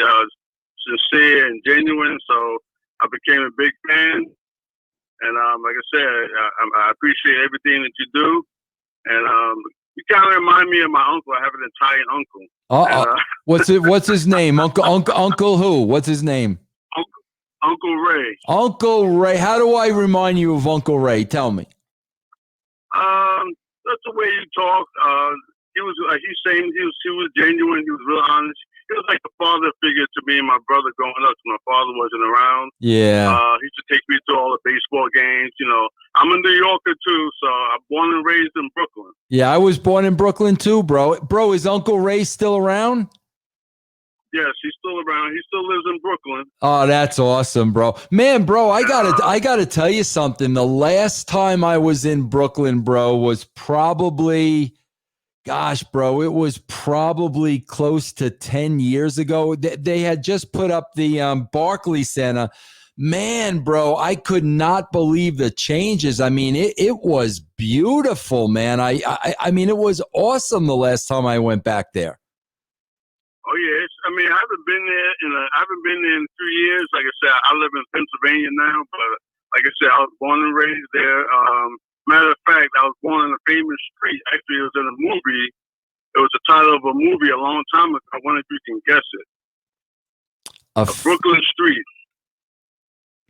sincere and genuine, so I became a big fan. And like I said, I appreciate everything that you do. And you kind of remind me of my uncle. I have an Italian uncle. What's his name? Uncle who? What's his name? Uncle Ray. Uncle Ray. How do I remind you of Uncle Ray? Tell me. That's the way you talk. He was genuine. He was real honest. He was like a father figure to me and my brother growing up. So my father wasn't around. Yeah. He used to take me to all the baseball games. You know, I'm a New Yorker too, so I'm born and raised in Brooklyn. Yeah, I was born in Brooklyn too, bro. Bro, is Uncle Ray still around? Yes, he's still around. He still lives in Brooklyn. Oh, that's awesome, bro. Man, bro, I gotta tell you something. The last time I was in Brooklyn, bro, was probably, gosh, bro, it was probably close to 10 years ago. They had just put up the Barclays Center. Man, bro, I could not believe the changes. I mean, it was beautiful, man. I mean, it was awesome the last time I went back there. Oh yeah, I haven't been there in 2 years. Like I said, I live in Pennsylvania now, but like I said, I was born and raised there. Matter of fact, I was born in a famous street. Actually, it was in a movie It was the title of a movie a long time ago. I wonder if you can guess it. A Brooklyn Street.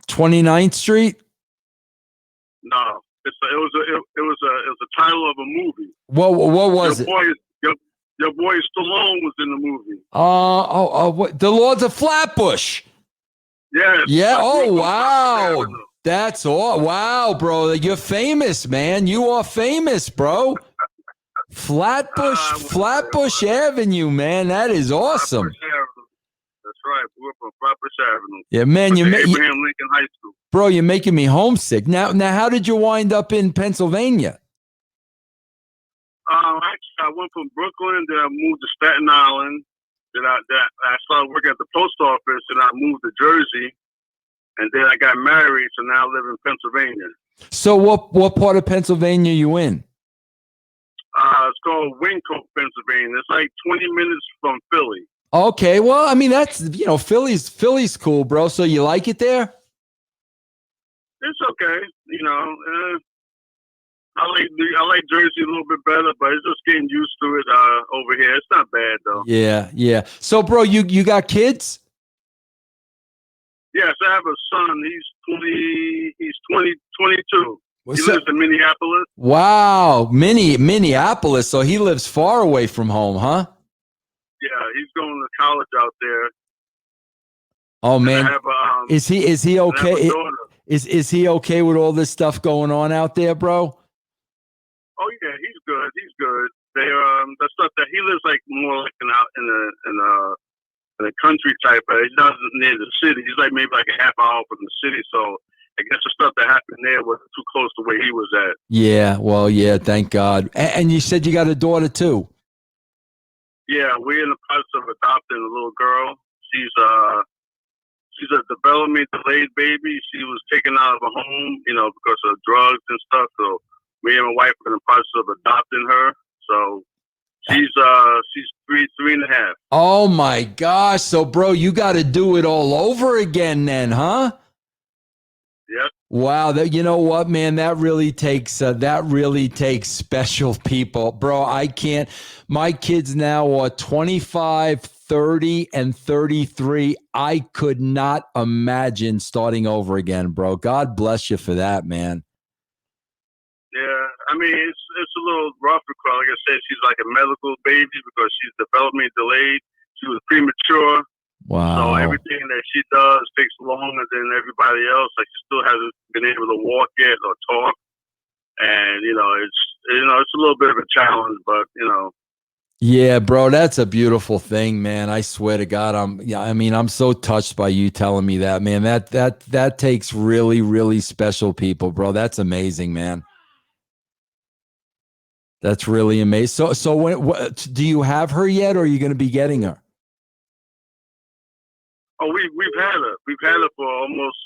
29th Street? No, it was a title of a movie. What was it? Your boy Stallone was in the movie. What? The Lords of Flatbush. Yes. Yeah. Oh, wow. That's all. Wow, bro. You're famous, man. You are famous, bro. Flatbush Avenue, man. That is awesome. That's right. We were from Flatbush Avenue. Yeah, man. Abraham Lincoln High School. Bro, you're making me homesick. Now, how did you wind up in Pennsylvania? Actually, I went from Brooklyn, then I moved to Staten Island. Then I started working at the post office, and I moved to Jersey. And then I got married, so now I live in Pennsylvania. So what part of Pennsylvania are you in? It's called Wyncote, Pennsylvania. It's like 20 minutes from Philly. Okay, well, I mean, that's, Philly's cool, bro. So you like it there? It's okay. I like Jersey a little bit better, but it's just getting used to it over here. It's not bad, though. Yeah. So, bro, you got kids? Yes, I have a son. He's 22. He lives in Minneapolis. Wow, Minneapolis. So he lives far away from home, huh? Yeah, he's going to college out there. Oh man, is he okay? Is he okay with all this stuff going on out there, bro? Oh yeah, he's good. He's good. They the stuff that he lives like more like out in a country type. He's not near the city. He's like maybe like a half hour from the city. So I guess the stuff that happened there wasn't too close to where he was at. Yeah. Well, yeah. Thank God. And you said you got a daughter too. Yeah, we're in the process of adopting a little girl. She's a development delayed baby. She was taken out of a home, because of drugs and stuff. So me and my wife are in the process of adopting her. So she's 3.5. Oh my gosh! So, bro, you got to do it all over again, then, huh? Yep. Wow, you know what, man? That really takes special people, bro. I can't. My kids now are 25, 30, and 33. I could not imagine starting over again, bro. God bless you for that, man. Yeah, I mean it's a little rough because, like I said, she's like a medical baby because she's developmentally delayed. She was premature. Wow. So everything that she does takes longer than everybody else. Like she still hasn't been able to walk yet or talk, and it's a little bit of a challenge, but Yeah, bro, that's a beautiful thing, man. I swear to God, I'm so touched by you telling me that, man. That takes really, really special people, bro. That's amazing, man. That's really amazing. So do you have her yet, or are you going to be getting her? Oh, we've had her. We've had her for almost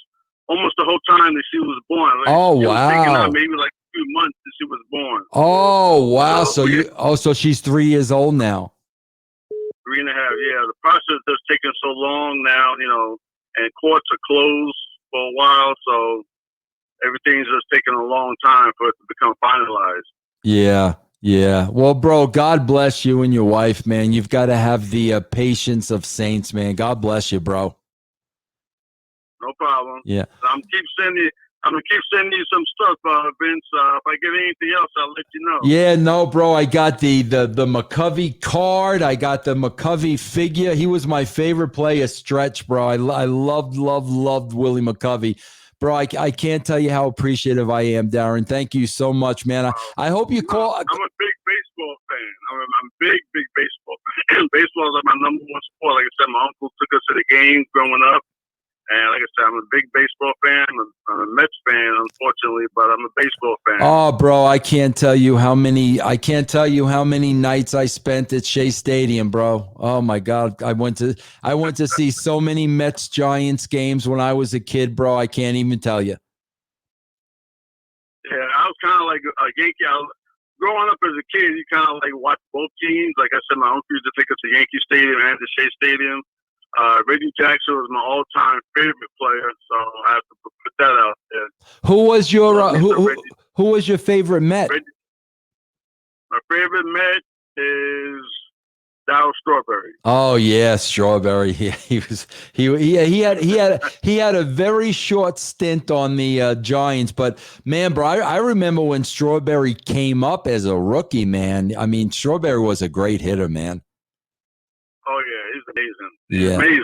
the whole time that she was born. Like, oh wow! Was taken out maybe like a few months that she was born. Oh wow! So she's 3 years old now. 3.5. Yeah, the process is taking so long now. And courts are closed for a while, so everything's just taking a long time for it to become finalized. Yeah. Well, bro, God bless you and your wife, man. You've got to have the patience of saints, man. God bless you, bro. No problem. Yeah. I'm gonna keep sending you some stuff, Vince. If I get anything else, I'll let you know. Yeah, no, bro. I got the McCovey card. I got the McCovey figure. He was my favorite player, stretch, bro. I loved Willie McCovey. Bro, I can't tell you how appreciative I am, Darren. Thank you so much, man. I hope you call. I'm a big baseball fan. I'm a big baseball fan. Baseball is like my number one sport. Like I said, my uncle took us to the games growing up. And like I said, I'm a big baseball fan. I'm a Mets fan, unfortunately, but I'm a baseball fan. Oh, bro, I can't tell you how many nights I spent at Shea Stadium, bro. Oh my God, I went to see so many Mets Giants games when I was a kid, bro. I can't even tell you. Yeah, I was kind of like a Yankee. Growing up as a kid, you kind of like watch both teams. Like I said, my uncle used to take us to Yankee Stadium and to Shea Stadium. Reggie Jackson was my all-time favorite player, so I have to put that out there. Who was your favorite Met? My favorite Met is Darryl Strawberry. Oh yeah, Strawberry. He had a very short stint on the Giants, but man, bro, I remember when Strawberry came up as a rookie, man. I mean, Strawberry was a great hitter, man. Oh yeah, he's amazing. He's Yeah. amazing.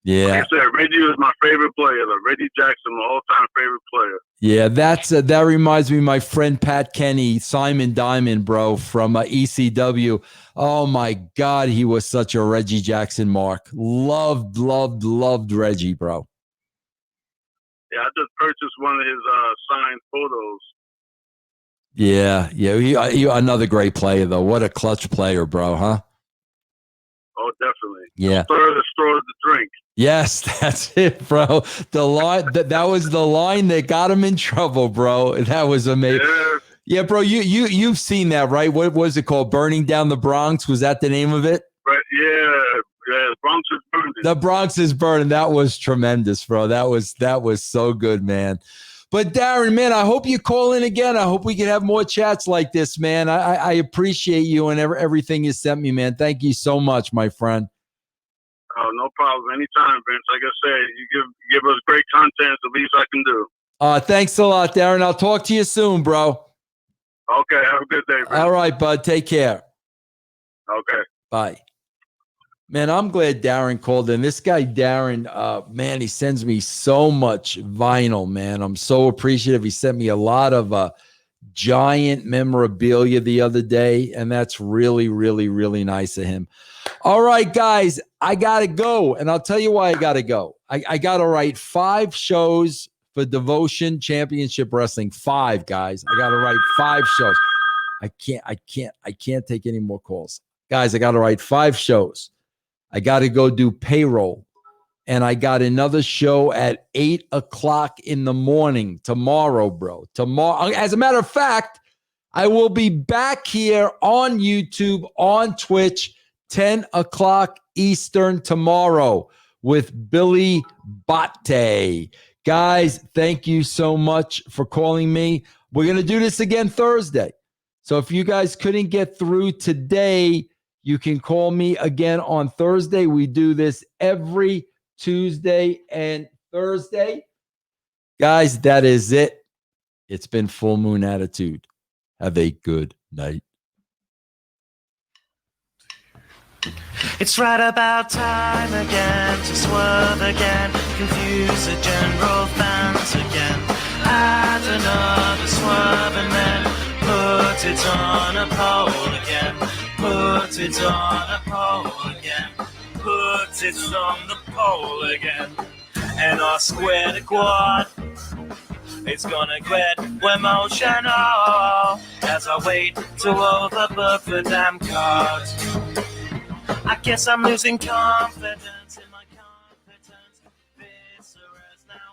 Yeah. Like I said, Reggie was my favorite player. Though. Reggie Jackson, my all-time favorite player. Yeah, that reminds me of my friend Pat Kenny, Simon Diamond, bro, from ECW. Oh my God, he was such a Reggie Jackson mark. Loved Reggie, bro. Yeah, I just purchased one of his signed photos. Yeah, he another great player though. What a clutch player, bro, huh? Oh, definitely. Yeah. Stir the straws to drink. Yes, that's it, bro. The line that was the line that got him in trouble, bro. That was amazing. Yeah, bro. You've seen that, right? What was it called? Burning Down the Bronx? Was that the name of it? Right. Yeah. The Bronx is burning. The Bronx is burning. That was tremendous, bro. That was so good, man. But Darren, man, I hope you call in again. I hope we can have more chats like this, man. I appreciate you and everything you sent me, man. Thank you so much, my friend. Oh, no problem. Anytime, Vince. Like I said, you give us great content. It's the least I can do. Thanks a lot, Darren. I'll talk to you soon, bro. Okay. Have a good day, Vince. All right, bud. Take care. Okay. Bye. Man, I'm glad Darren called in. This guy, Darren, man, he sends me so much vinyl, man. I'm so appreciative. He sent me a lot of Giant memorabilia the other day, and that's really, really, really nice of him. All right, guys, I got to go, and I'll tell you why I got to go. I got to write 5 shows for Devotion Championship Wrestling. 5, guys. I got to write 5 shows. I can't take any more calls. Guys, I got to write 5 shows. I got to go do payroll. And I got another show at 8 o'clock in the morning tomorrow, bro. Tomorrow. As a matter of fact, I will be back here on YouTube, on Twitch, 10 o'clock Eastern tomorrow with Billy Bate. Guys, thank you so much for calling me. We're going to do this again Thursday. So if you guys couldn't get through today, you can call me again on Thursday. We do this every Tuesday and Thursday. Guys, that is it. It's been Full Moon Attitude. Have a good night. It's right about time again to swerve again, confuse the general fans again. Add another swerve and then put it on a poll again. Put it on a poll again. Put it on the pole again. And our square to quad, it's gonna get emotional as I wait to overbook the damn cards. I guess I'm losing confidence.